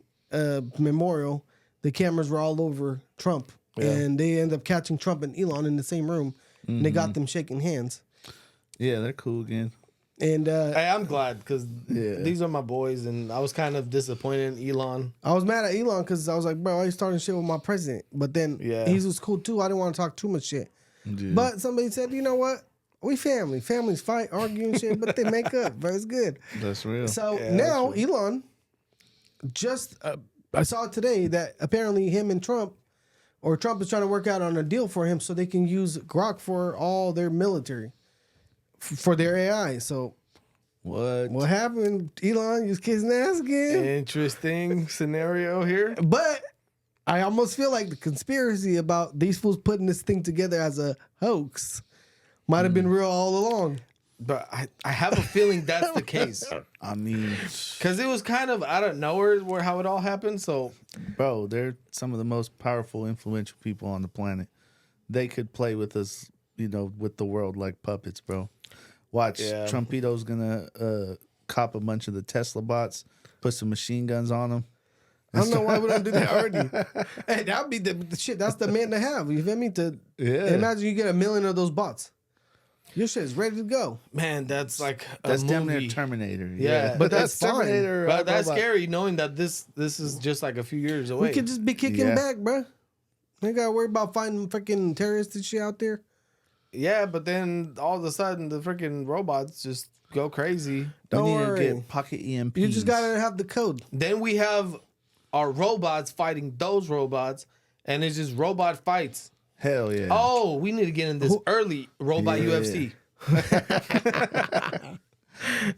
memorial, the cameras were all over Trump, and they end up catching Trump and Elon in the same room, and they got them shaking hands. Yeah, they're cool again. And Hey, I'm glad because these are my boys, and I was kind of disappointed in Elon. I was mad at Elon because I was like, bro, why you starting shit with my president? But then he was cool too. I didn't want to talk too much shit. Yeah. But somebody said, you know what? We family. Families fight, argue and shit, but they make up, bro. It's good. That's real. So now Elon just, I saw it today that apparently him and Trump is trying to work out on a deal for him so they can use Grok for all their military, for their AI. So what happened? Elon, you kissing ass again? Interesting scenario here. But I almost feel like the conspiracy about these fools putting this thing together as a hoax might have been real all along. But I have a feeling that's the case. I mean, Because it was kind of out of nowhere where how it all happened. So, bro, they're some of the most powerful, influential people on the planet. They could play with us, with the world like puppets, bro. Watch, Trumpito's gonna cop a bunch of the Tesla bots, put some machine guns on them. I don't know why we don't do that already. Hey, that would be the shit. That's the man to have. You feel me? Imagine you get 1 million of those bots. Your shit is ready to go. man, that's like a That's damn movie. near Terminator. Yeah. But that's fine. Terminator. But that's robot. scary knowing that this is just like a few years away. We could just be kicking back, bro. We ain't gotta worry about fighting freaking terrorists and shit out there. Yeah, but then all of a sudden the freaking robots just go crazy. Don't We need to worry. get pocket EMPs. You just gotta have the code. Then we have our robots fighting those robots, and it's just robot fights. Hell yeah. Oh, we need to get in this early robot Yeah. UFC.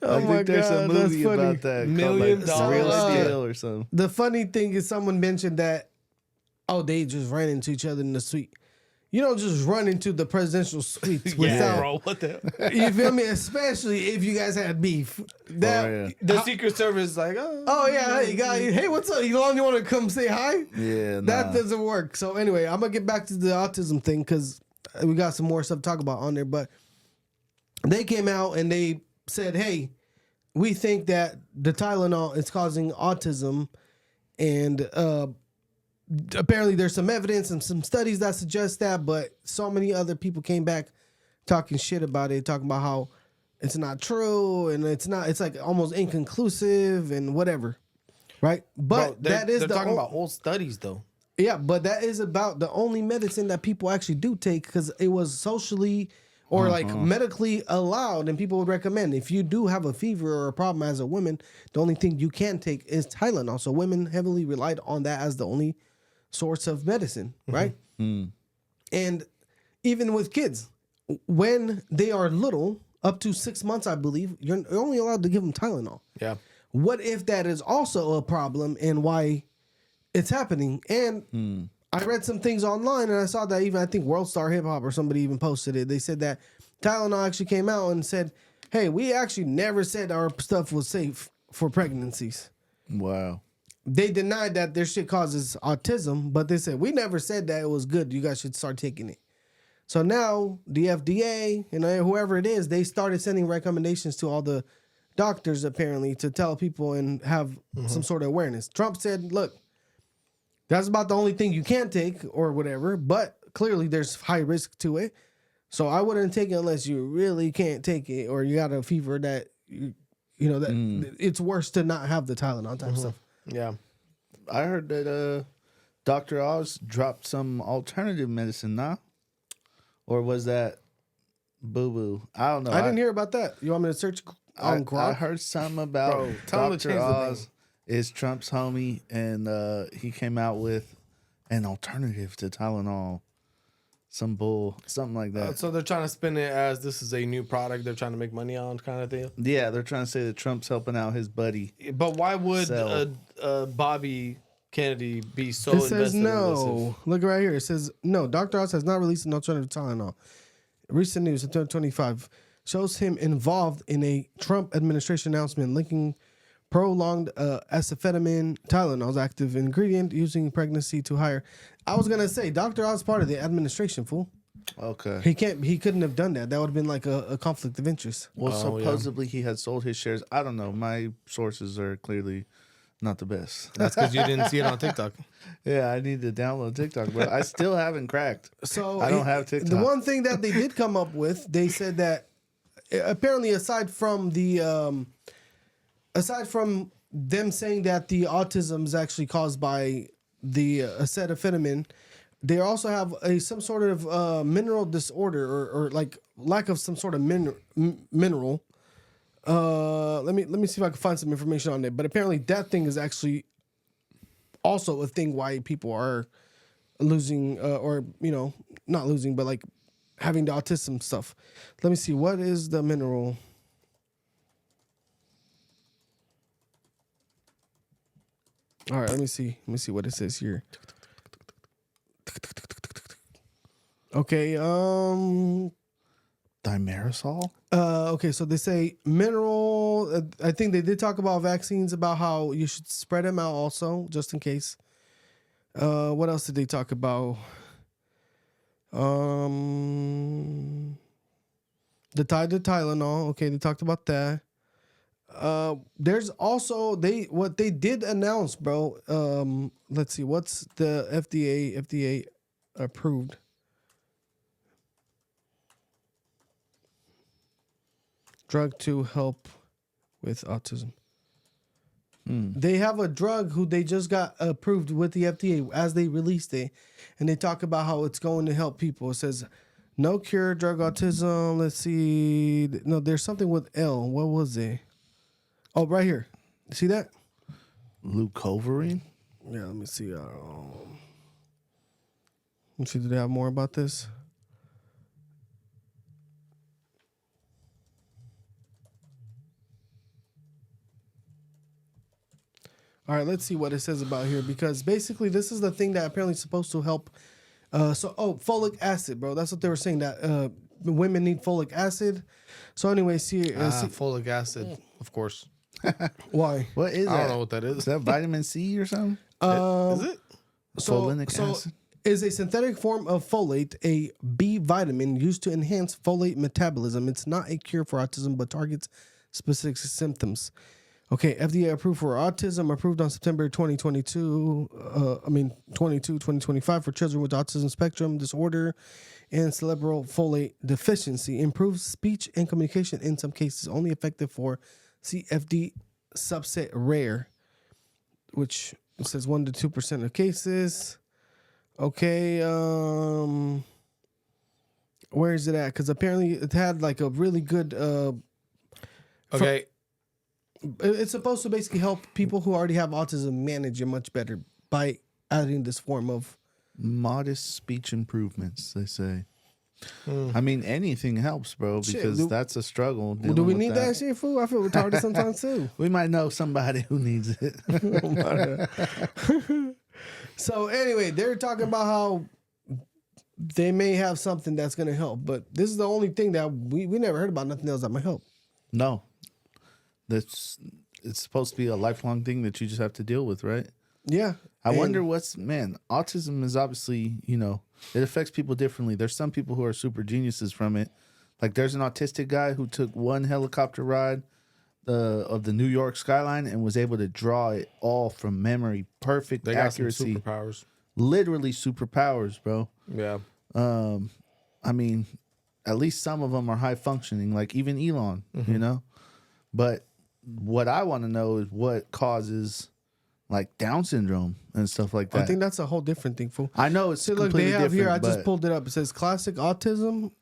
I think there's a God, that's movie funny. about that. $1 called, million like, Real dollars. Steel or something. The funny thing is someone mentioned that, they just ran into each other in the suite. You don't just run into the presidential suites Yeah, without, bro. What the hell? you feel me? Especially if you guys had beef. That, The Secret Service is like, hey, what's up? Elon, you want to come say hi? Yeah, That nah. doesn't work. So anyway, I'm going to get back to the autism thing because we got some more stuff to talk about on there, but they came out and they said, hey, we think that the Tylenol is causing autism, and apparently there's some evidence and some studies that suggest that, but so many other people came back talking shit about it, talking about how it's not true and it's like almost inconclusive and whatever, right? But Bro, that is they're talking about old studies though. Yeah, but that is about the only medicine that people actually do take because it was socially or like medically allowed, and people would recommend. If you do have a fever or a problem as a woman, the only thing you can take is Tylenol. So women heavily relied on that as the only source of medicine, right? And even with kids, when they are little, up to 6 months, I believe, you're only allowed to give them Tylenol. Yeah. What if that is also a problem and why it's happening? And I read some things online and I saw that even I think World Star Hip Hop or somebody even posted it. They said that Tylenol actually came out and said, hey, we actually never said our stuff was safe for pregnancies. Wow. They denied that their shit causes autism, but they said, we never said that it was good. You guys should start taking it. So now the FDA and whoever it is, they started sending recommendations to all the doctors apparently to tell people and have some sort of awareness. Trump said, look, that's about the only thing you can't take or whatever, but clearly there's high risk to it. So I wouldn't take it unless you really can't take it or you got a fever that, you know, that it's worse to not have the Tylenol type stuff. Yeah. I heard that Dr. Oz dropped some alternative medicine, nah? Or was that boo-boo? I don't know. I didn't hear about that. You want me to search on I Grok? heard something about Bro, tell him to Dr. change the Oz is Trump's homie, and he came out with an alternative to Tylenol. Something like that. So they're trying to spin it as this is a new product they're trying to make money on kind of thing. Yeah, they're trying to say that Trump's helping out his buddy. But why would Sell. Bobby Kennedy be so It invested says in no. Look right here. It says no. Dr. Oz has not released an alternative Tylenol. Recent news in 2025 shows him involved in a Trump administration announcement linking prolonged acetaminophen, Tylenol's active ingredient, using pregnancy to higher. I was gonna say Dr. Oz part of the administration, fool. Okay. He couldn't have done that. That would have been like a conflict of interest. Well, supposedly he had sold his shares. I don't know. My sources are clearly not the best. That's because you didn't see it on TikTok. Yeah, I need to download TikTok, but I still haven't cracked. So I don't have TikTok. The one thing that they did come up with, they said that apparently aside from them saying that the autism is actually caused by the acetaminophen, they also have some sort of mineral disorder or like lack of some sort of mineral. Let me see if I can find some information on it. But apparently that thing is actually also a thing why people are losing or not losing, but like having the autism stuff. Let me see, what is the mineral? All right, let me see what it says here. Okay, Dimerisol? okay, so they say mineral. I think they did talk about vaccines, about how you should spread them out also, just in case. What else did they talk about? The Tylenol. Okay, they talked about that. There's also what they did announce, bro. Let's see, what's the FDA approved? Drug to help with autism. They have a drug who they just got approved with the FDA as they released it, and they talk about how it's going to help people. It says no cure, drug autism. Let's see. No, there's something with L. What was it? Oh, right here. See that? Leucovorin? Yeah, let me see. Let's see, do they have more about this? All right, let's see what it says about here, because basically this is the thing that apparently is supposed to help. Folic acid, bro. That's what they were saying, that women need folic acid. So anyway, see, Folic acid, of course. why? What is that? I don't know what that Is is. that vitamin C or something? Is it? So Folinic acid? is a synthetic form of folate, a B vitamin used to enhance folate metabolism. It's not a cure for autism, but targets specific symptoms. Okay, FDA approved for autism, approved on September 2025 for children with autism spectrum disorder and cerebral folate deficiency. Improves speech and communication in some cases, only effective for CFD subset rare, which it says 1 to 2% of cases. Okay, where is it at? Because apparently it had like a really good. Okay. It's supposed to basically help people who already have autism manage it much better by adding this form of modest speech improvements, they say. I mean, anything helps, bro, because that's a struggle. Do we need that shit, fool? I feel retarded sometimes too. We might know somebody who needs it. So anyway, they're talking about how they may have something that's going to help, but this is the only thing that we never heard about. Nothing else that might help. No, it's supposed to be a lifelong thing that you just have to deal with, right? Yeah. I wonder autism is obviously, it affects people differently. There's some people who are super geniuses from it. Like there's an autistic guy who took one helicopter ride of the New York skyline and was able to draw it all from memory. Perfect They got accuracy. some superpowers. Literally superpowers, bro. Yeah. I mean, at least some of them are high functioning, like even Elon, But what I want to know is what causes like Down syndrome and stuff like that. I think that's a whole different thing, fool. I know it's So look, completely they have different. here, I just but- pulled it up. It says classic autism,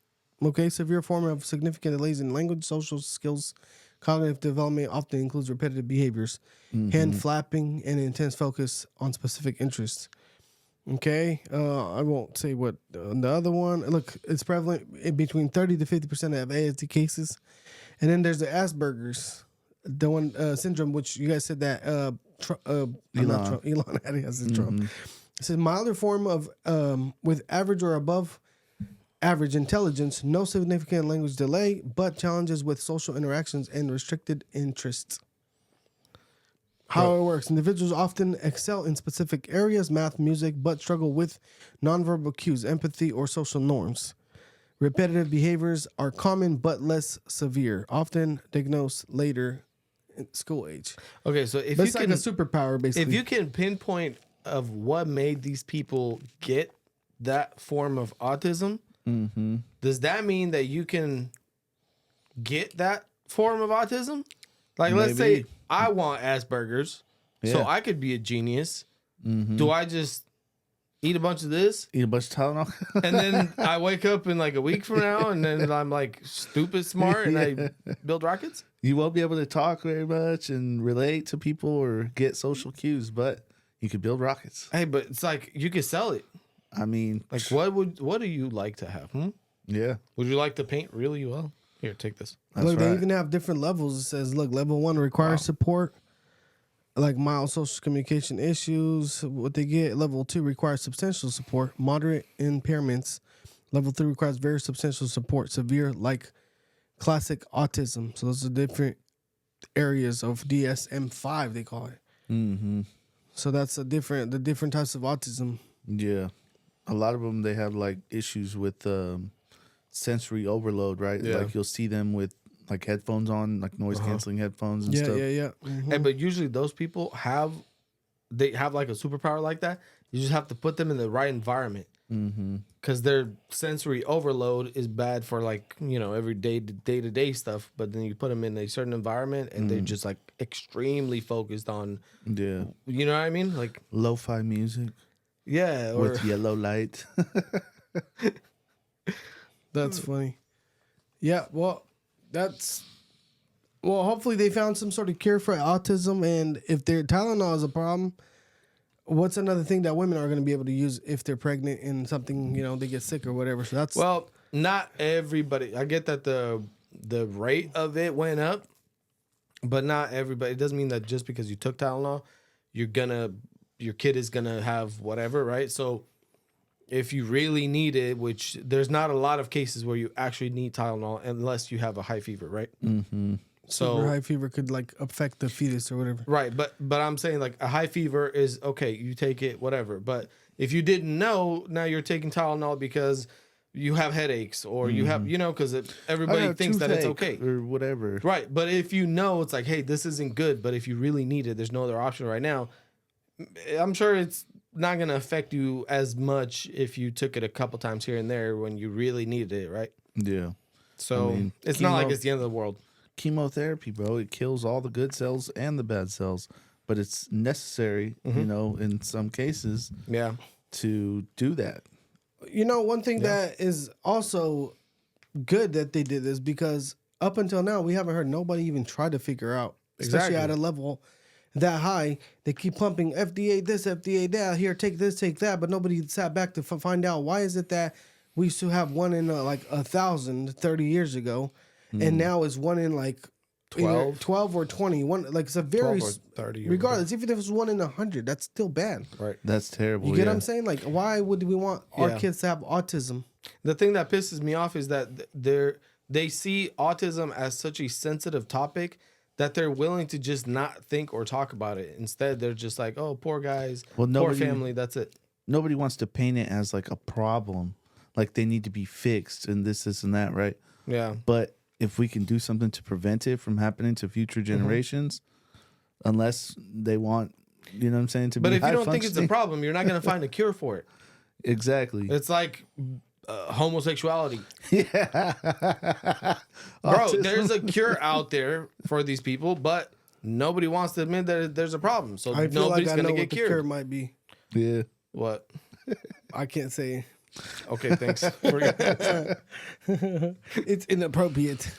okay, severe form of significant delays in language, social skills, cognitive development, often includes repetitive behaviors, hand flapping, and intense focus on specific interests. Okay, I won't say what the other one. Look, it's prevalent in between 30 to 50% of ASD cases. And then there's the Asperger's, the one syndrome, which you guys said that Elon had it as a Trump. It's a milder form of with average or above average intelligence, no significant language delay, but challenges with social interactions and restricted interests. How it works. Individuals often excel in specific areas, math, music, but struggle with nonverbal cues, empathy, or social norms. Repetitive behaviors are common but less severe, often diagnosed later in school age. Okay, so if But you it's like can, a superpower, basically. if you can pinpoint of what made these people get that form of autism, does that mean that you can get that form of autism? Like, let's say Maybe. I want Asperger's, so Yeah. I could be a genius. Do I just eat a bunch of this, Eat a bunch of Tylenol. and then I wake up in like a week from now, and then I'm like stupid smart, and I build rockets? You won't be able to talk very much and relate to people or get social cues, but you could build rockets. Hey, but it's like you could sell it. I mean, Like, what do you like to have? yeah, Would you like to paint really well? Here, take this. that's look, right. they even have different levels. It says, look, level 1 requires support, like mild social communication issues. What they get, level 2 requires substantial support, moderate impairments. Level 3 requires very substantial support, severe, like classic autism. So those are different areas of DSM-5, they call it. Mm-hmm. So that's the different types of autism. Yeah, a lot of them, they have like issues with sensory overload, right? Yeah. Like you'll see them with like headphones on, like noise canceling headphones and stuff. Yeah. Mhm. Hey, but usually those people have like a superpower like that. You just have to put them in the right environment. Because their sensory overload is bad for like, every day-to-day stuff. But then you put them in a certain environment and they're just like extremely focused on, Yeah, you know what I mean? Like, lo-fi music yeah. Or, with yellow light. That's funny. Yeah, well, hopefully they found some sort of cure for autism, and if their Tylenol is a problem, what's another thing that women are going to be able to use if they're pregnant and something, they get sick or whatever. So that's well, not everybody. I get that the rate of it went up, but not everybody. It doesn't mean that just because you took Tylenol, your kid is gonna have whatever, right? So if you really need it, which there's not a lot of cases where you actually need Tylenol unless you have a high fever, right? So super high fever could like affect the fetus or whatever. right, but I'm saying like a high fever is okay, you take it, whatever. But If you didn't know, now you're taking Tylenol because you have headaches or you have, because everybody thinks that it's okay. or whatever. Right. But if you know, it's like, hey, this isn't good, but if you really need it, there's no other option right now. I'm sure it's not going to affect you as much if you took it a couple times here and there when you really needed it, right? Yeah. So it's not like it's the end of the world. Chemotherapy, bro, it kills all the good cells and the bad cells, but it's necessary, in some cases, to do that. One thing that is also good that they did this because up until now we haven't heard nobody even try to figure out, especially at a level that high. They keep pumping FDA this, FDA that. Here, take this, take that, but nobody sat back to find out why is it that we used to have one in like 1,000 30 years ago, and now it's one in like 12 or 20. One like it's a very 30. Regardless, even if it's one in 100, that's still bad. Right. That's terrible. You get what I'm saying? Like, why would we want our kids to have autism? The thing that pisses me off is that they see autism as such a sensitive topic that they're willing to just not think or talk about it. Instead, they're just like, oh, poor guys, poor family, that's it. Nobody wants to paint it as like a problem, like they need to be fixed and this and that, right? Yeah. But if we can do something to prevent it from happening to future generations, unless they want, you know what I'm saying, to but be if you don't think it's a high-functioning. problem, you're not going to find a cure for it. Exactly. It's like homosexuality. Yeah. Bro, there's a cure out there for these people, but nobody wants to admit that there's a problem. So I feel nobody's like I going know to what get the cured. cure might be. Yeah. What? I can't say. Okay, thanks. It's inappropriate.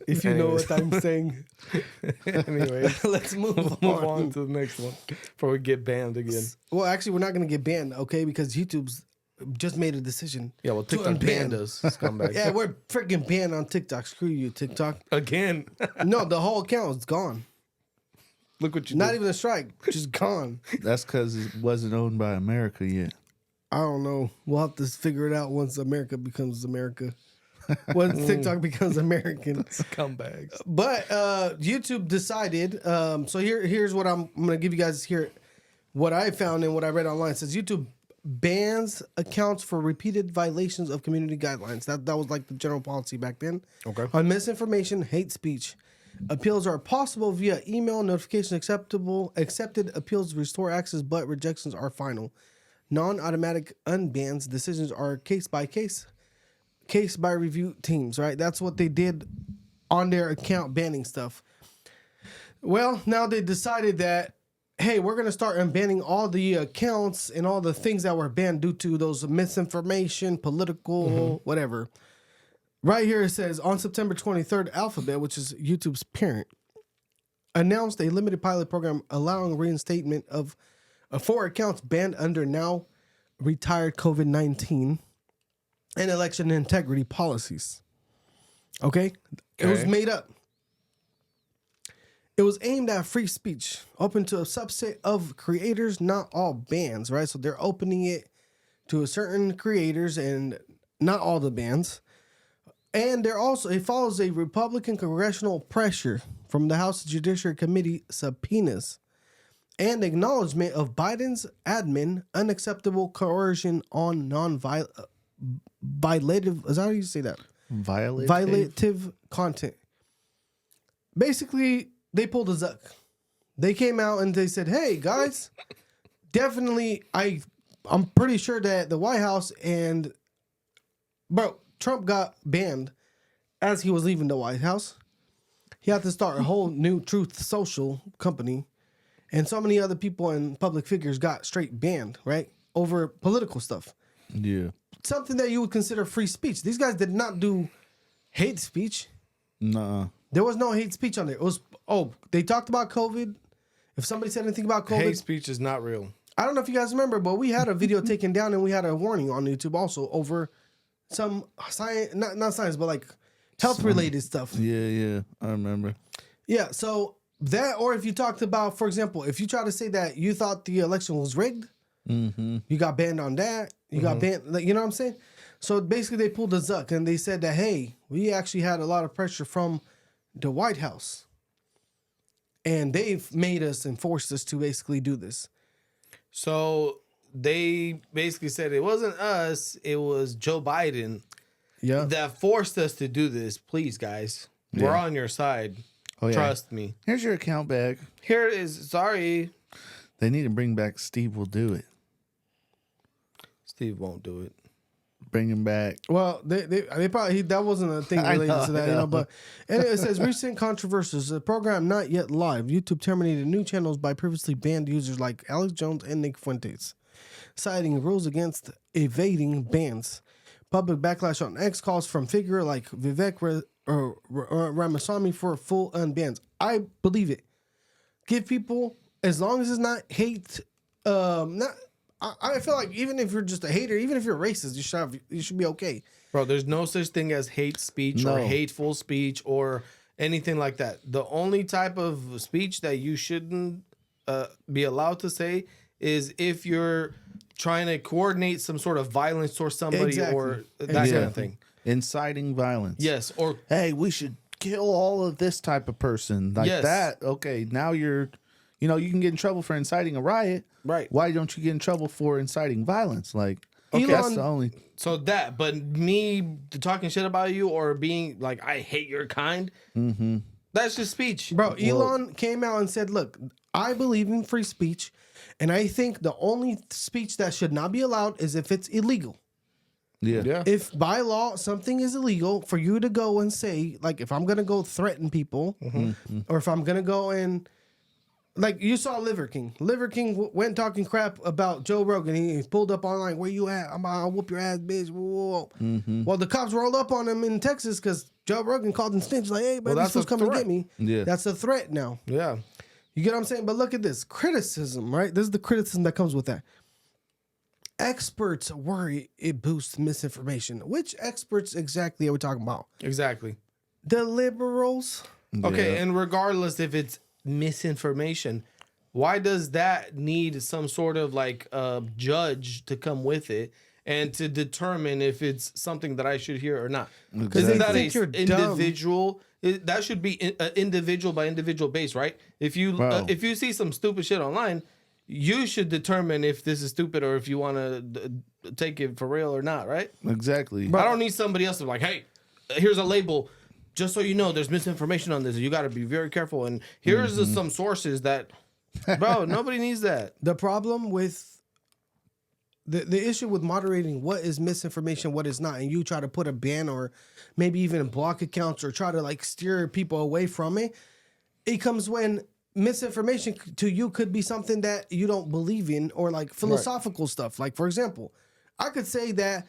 If you know what I'm saying. Anyway, Let's move on to the next one before we get banned again. Well, actually, we're not going to get banned, okay? Because YouTube's just made a decision. Yeah, well, TikTok banned us, scumbags. Yeah, we're freaking banned on TikTok. Screw you, TikTok. Again. No, the whole account is gone. Look what you Not did. even a strike, just gone. That's because it wasn't owned by America yet. I don't know. We'll have to figure it out once America becomes America. Once TikTok becomes American. Scumbags. But YouTube decided. So here's what I'm going to give you guys here. What I found and what I read online. It says YouTube bans accounts for repeated violations of community guidelines. That was like the general policy back then. Okay. On misinformation, hate speech. Appeals are possible via email, notification accepted appeals restore access, but rejections are final. Non-automatic unbans decisions are case by review teams, right? That's what they did on their account, banning stuff. Well, now they decided that, hey, we're going to start unbanning all the accounts and all the things that were banned due to those misinformation, political, whatever. Right here it says, on September 23rd, Alphabet, which is YouTube's parent, announced a limited pilot program allowing reinstatement of 4 accounts banned under now retired COVID-19 and election integrity policies. Okay? It was made up. It was aimed at free speech, open to a subset of creators, not all bans, right? So they're opening it to a certain creators and not all the bans. And it follows a Republican congressional pressure from the House Judiciary Committee subpoenas and acknowledgement of Biden's admin unacceptable coercion on violative, is that how you say that? Violative content. Basically, they pulled a Zuck. They came out and they said, hey, guys, definitely, I'm pretty sure that the White House and, Trump got banned as he was leaving the White House. He had to start a whole new Truth Social company. And so many other people and public figures got straight banned, right? Over political stuff. Yeah. Something that you would consider free speech. These guys did not do hate speech. Nuh-uh. There was no hate speech on there. It was, they talked about COVID. If somebody said anything about COVID. Hate speech is not real. I don't know if you guys remember, but we had a video taken down and we had a warning on YouTube also over some science, not science, but like health related stuff. Yeah, I remember. Yeah, so that, or if you talked about, for example, if you try to say that you thought the election was rigged, you got banned on that. You got banned, like, you know what I'm saying? So basically they pulled the Zuck and they said that, hey, we actually had a lot of pressure from the White House. And they've made us and forced us to basically do this. So they basically said it wasn't us, it was Joe Biden Yeah. that forced us to do this. Please, guys, we're Yeah. on your side. Oh, yeah. Trust me. Here's your account back. Here it is. Sorry, They need to bring back Steve will do it. Steve won't do it. Bring him back. Well, they probably that wasn't a thing I related know, to that, I know. But and it says recent controversies. The program not yet live. YouTube terminated new channels by previously banned users like Alex Jones and Nick Fuentes, citing rules against evading bans. Public backlash on X calls from figure like Vivek Ramaswamy for full unbans. I believe it. Give people, as long as it's not hate, not. I feel like even if you're just a hater, even if you're racist, you should be okay. Bro, there's no such thing as hate speech or No. hateful speech or anything like that. The only type of speech that you shouldn't be allowed to say is if you're trying to coordinate some sort of violence towards somebody or that kind of thing. Inciting violence. Yes, or Hey, we should kill all of this type of person. Like Yes. that. Okay, now you can get in trouble for inciting a riot. Right. Why don't you get in trouble for inciting violence? Like, okay, Elon- that's the only. so that, but me talking shit about you or being like, I hate your kind, that's just speech. Bro, Elon came out and said, look, I believe in free speech, and I think the only speech that should not be allowed is if it's illegal. Yeah. If by law something is illegal, for you to go and say, like, if I'm going to go threaten people, or if I'm going to go and, like, you saw Liver King. Liver King went talking crap about Joe Rogan. He pulled up online, where you at? I'll whoop your ass, bitch. Whoa, whoa. Well, the cops rolled up on him in Texas because Joe Rogan called him snitch. Like, hey, but that's these fools a coming to threat. get me. Yeah. That's a threat now. Yeah. You get what I'm saying? But look at this. Criticism, right? This is the criticism that comes with that. Experts worry it boosts misinformation. Which experts exactly are we talking about? Exactly. The liberals? Okay, Yeah. and regardless if it's misinformation, why does that need some sort of like judge to come with it and to determine if it's something that I should hear or not? Because Isn't they that think a you're dumb. individual? That should be individual by individual base, right? If you see some stupid shit online, you should determine if this is stupid or if you want to take it for real or not, right? Exactly. I don't need somebody else to be like, hey, here's a label. Just so you know, there's misinformation on this. You got to be very careful. And here's some sources that, bro, nobody needs that. The problem with the issue with moderating what is misinformation, what is not, and you try to put a ban or maybe even block accounts or try to like steer people away from it, it comes when misinformation to you could be something that you don't believe in or like philosophical stuff. Like, for example, I could say that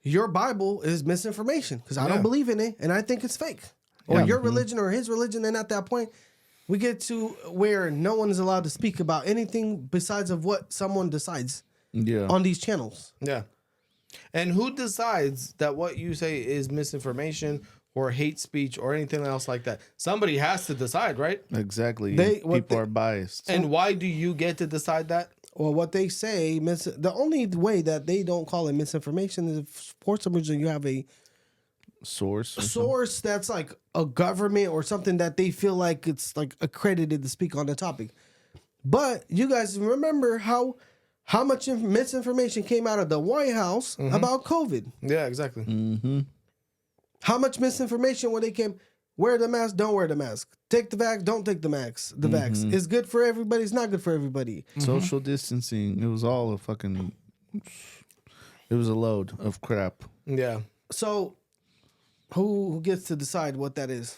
your Bible is misinformation because I don't believe in it and I think it's fake. Or your religion or his religion, and at that point, we get to where no one is allowed to speak about anything besides of what someone decides Yeah. on these channels. Yeah. And who decides that what you say is misinformation or hate speech or anything else like that? Somebody has to decide, right? Exactly. What People they- are biased. And why do you get to decide that? Well, what they say, the only way that they don't call it misinformation is if for some reason you have a Source. or source that's like a government or something that they feel like it's like accredited to speak on the topic. But you guys remember how much misinformation came out of the White House about COVID? Yeah, exactly. How much misinformation when they came, wear the mask, don't wear the mask. Take the vax, don't take the mask. The vax is good for everybody, it's not good for everybody. Social distancing. It was all a fucking. It was a load of crap. Yeah. So who gets to decide what that is?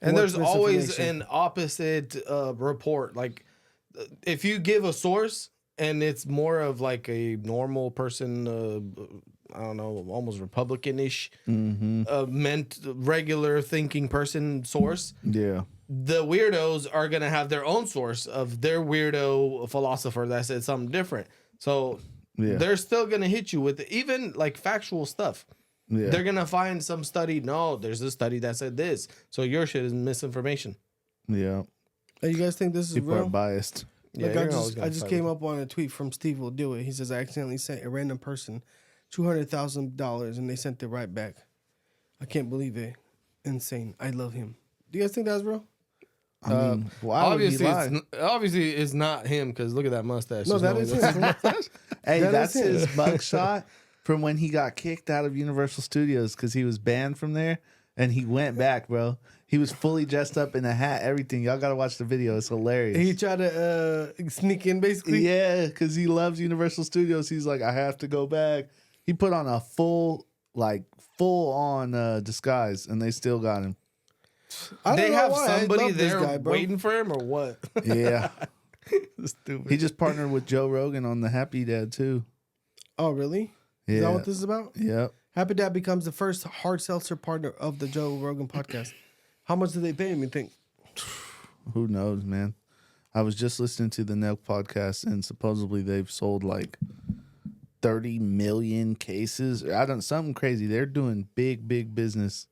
And What's there's always misinformation? an opposite report. Like, if you give a source and it's more of like a normal person, I don't know, almost Republican-ish, meant regular thinking person source, Yeah. the weirdos are going to have their own source of their weirdo philosopher that said something different. So Yeah. they're still going to hit you with even like factual stuff. Yeah. They're going to find some study. No, there's a study that said this. So your shit is misinformation. Yeah. Hey, you guys think this is People real? are biased. Yeah, Like I you're always just, gonna I just fight came with up on a tweet from Steve will do it. He says I accidentally sent a random person $200,000 and they sent it right back. I can't believe it. Insane. I love him. Do you guys think that's real? I mean, why would he lie? Obviously, it's not him because look at that mustache. No, There's that way is that's- him. Hey, That that's is his it. mugshot from when he got kicked out of Universal Studios because he was banned from there, and he went back, bro. He was fully dressed up in a hat, everything. Y'all gotta watch the video. It's hilarious. He tried to sneak in, basically. Yeah, because he loves Universal Studios. He's like, I have to go back. He put on a full on disguise, and they still got him. I don't They know have why. I somebody love this there guy, bro. waiting for him or what? Yeah, Stupid. he just partnered with Joe Rogan on the Happy Dad too. Oh, really? Is Yeah. that what this is about? Yep. Happy Dad becomes the first hard seltzer partner of the Joe Rogan podcast. How much do they pay him, you think? Who knows, man? I was just listening to the Nelk podcast, and supposedly they've sold like 30 million cases. I don't something crazy. They're doing big business.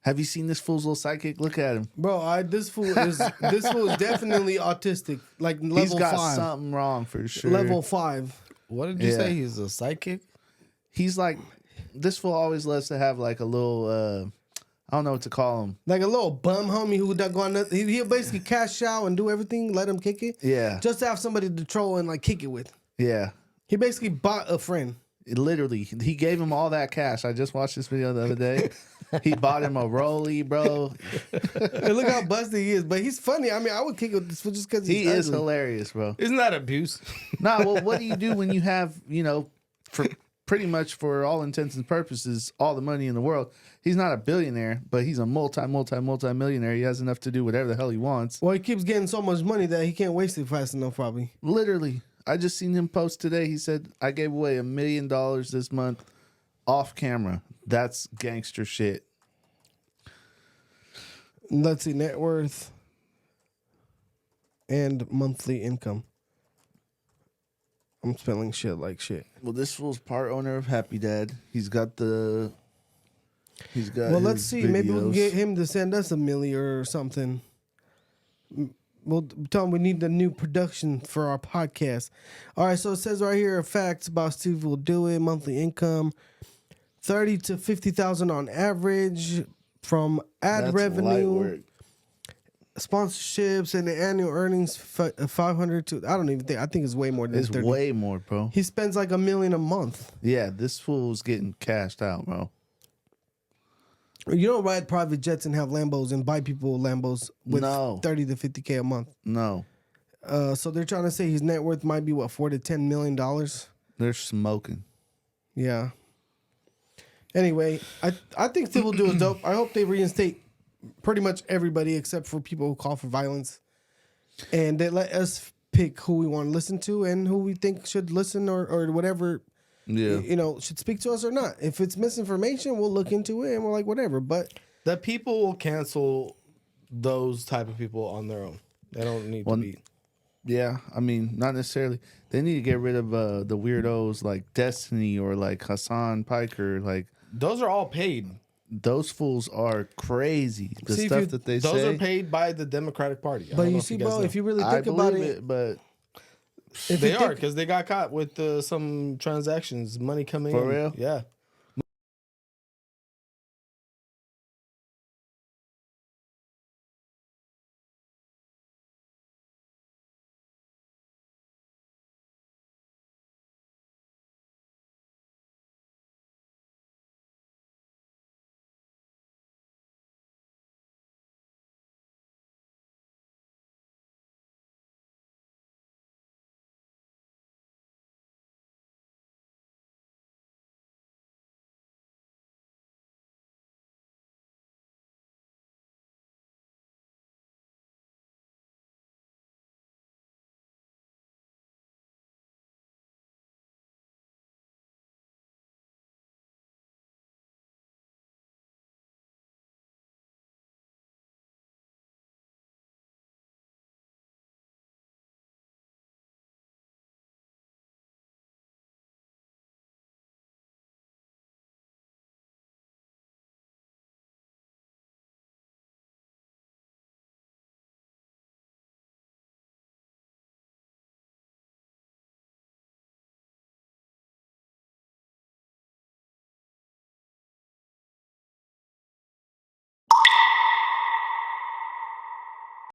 Have you seen this fool's little psychic? Look at him. Bro, this fool is definitely autistic. Like level He's got 5. something wrong for sure. Level 5. What did you Yeah. say? He's a psychic? He's like, this fool always loves to have like a little, I don't know what to call him. Like a little bum homie who not going. He'll basically cash out and do everything. Let him kick it. Yeah. Just to have somebody to troll and like kick it with. Yeah. He basically bought a friend. Literally, he gave him all that cash. I just watched this video the other day. He bought him a Rollie, bro. And look how busted he is. But he's funny. I mean, I would kick it with this fool just because He he's is ugly. hilarious, bro. Isn't that abuse? Nah, well, what do you do when you have, for pretty much for all intents and purposes, all the money in the world? He's not a billionaire, but he's a multi-millionaire. He has enough to do whatever the hell he wants. Well, he keeps getting so much money that he can't waste it fast enough, probably. Literally. I just seen him post today. He said, I gave away $1 million this month off camera. That's gangster shit. Let's see, net worth and monthly income. I'm spelling shit like shit. Well, this fool's part owner of Happy Dad. He's got Well, let's his see. Maybe we can videos. get him to send us $1 million or something. We'll tell him we need the new production for our podcast. All right, so it says right here, facts about Steve will do it. Monthly income, 30 to 50,000 on average from ad That's light revenue, work. sponsorships, and the annual earnings 500 to. I don't even think. I think it's way more than It's 30. way more, bro. He spends like $1 million a month. Yeah, this fool's getting cashed out, bro. You don't ride private jets and have Lambos and buy people Lambos with No. 30 to 50K a month. No, So they're trying to say his net worth might be what, $4 to $10 million. they're smoking. Yeah. Anyway, I think Civil Do is dope. I hope they reinstate pretty much everybody except for people who call for violence, and they let us pick who we want to listen to and who we think should listen or whatever. Yeah. Should speak to us or not. If it's misinformation, we'll look into it and we're like, whatever. But The people will cancel those type of people on their own. They don't need to be. Yeah, I mean, not necessarily. They need to get rid of the weirdos like Destiny or like Hassan Piker. Like, Those are all paid. those fools are crazy. The See, if stuff you- that they Those say. are paid by the Democratic Party. I but don't know you if see, guys bro, know. if you really I think about believe it, it, but if They you are think- because they got caught with some transactions, money coming For in. real? Yeah.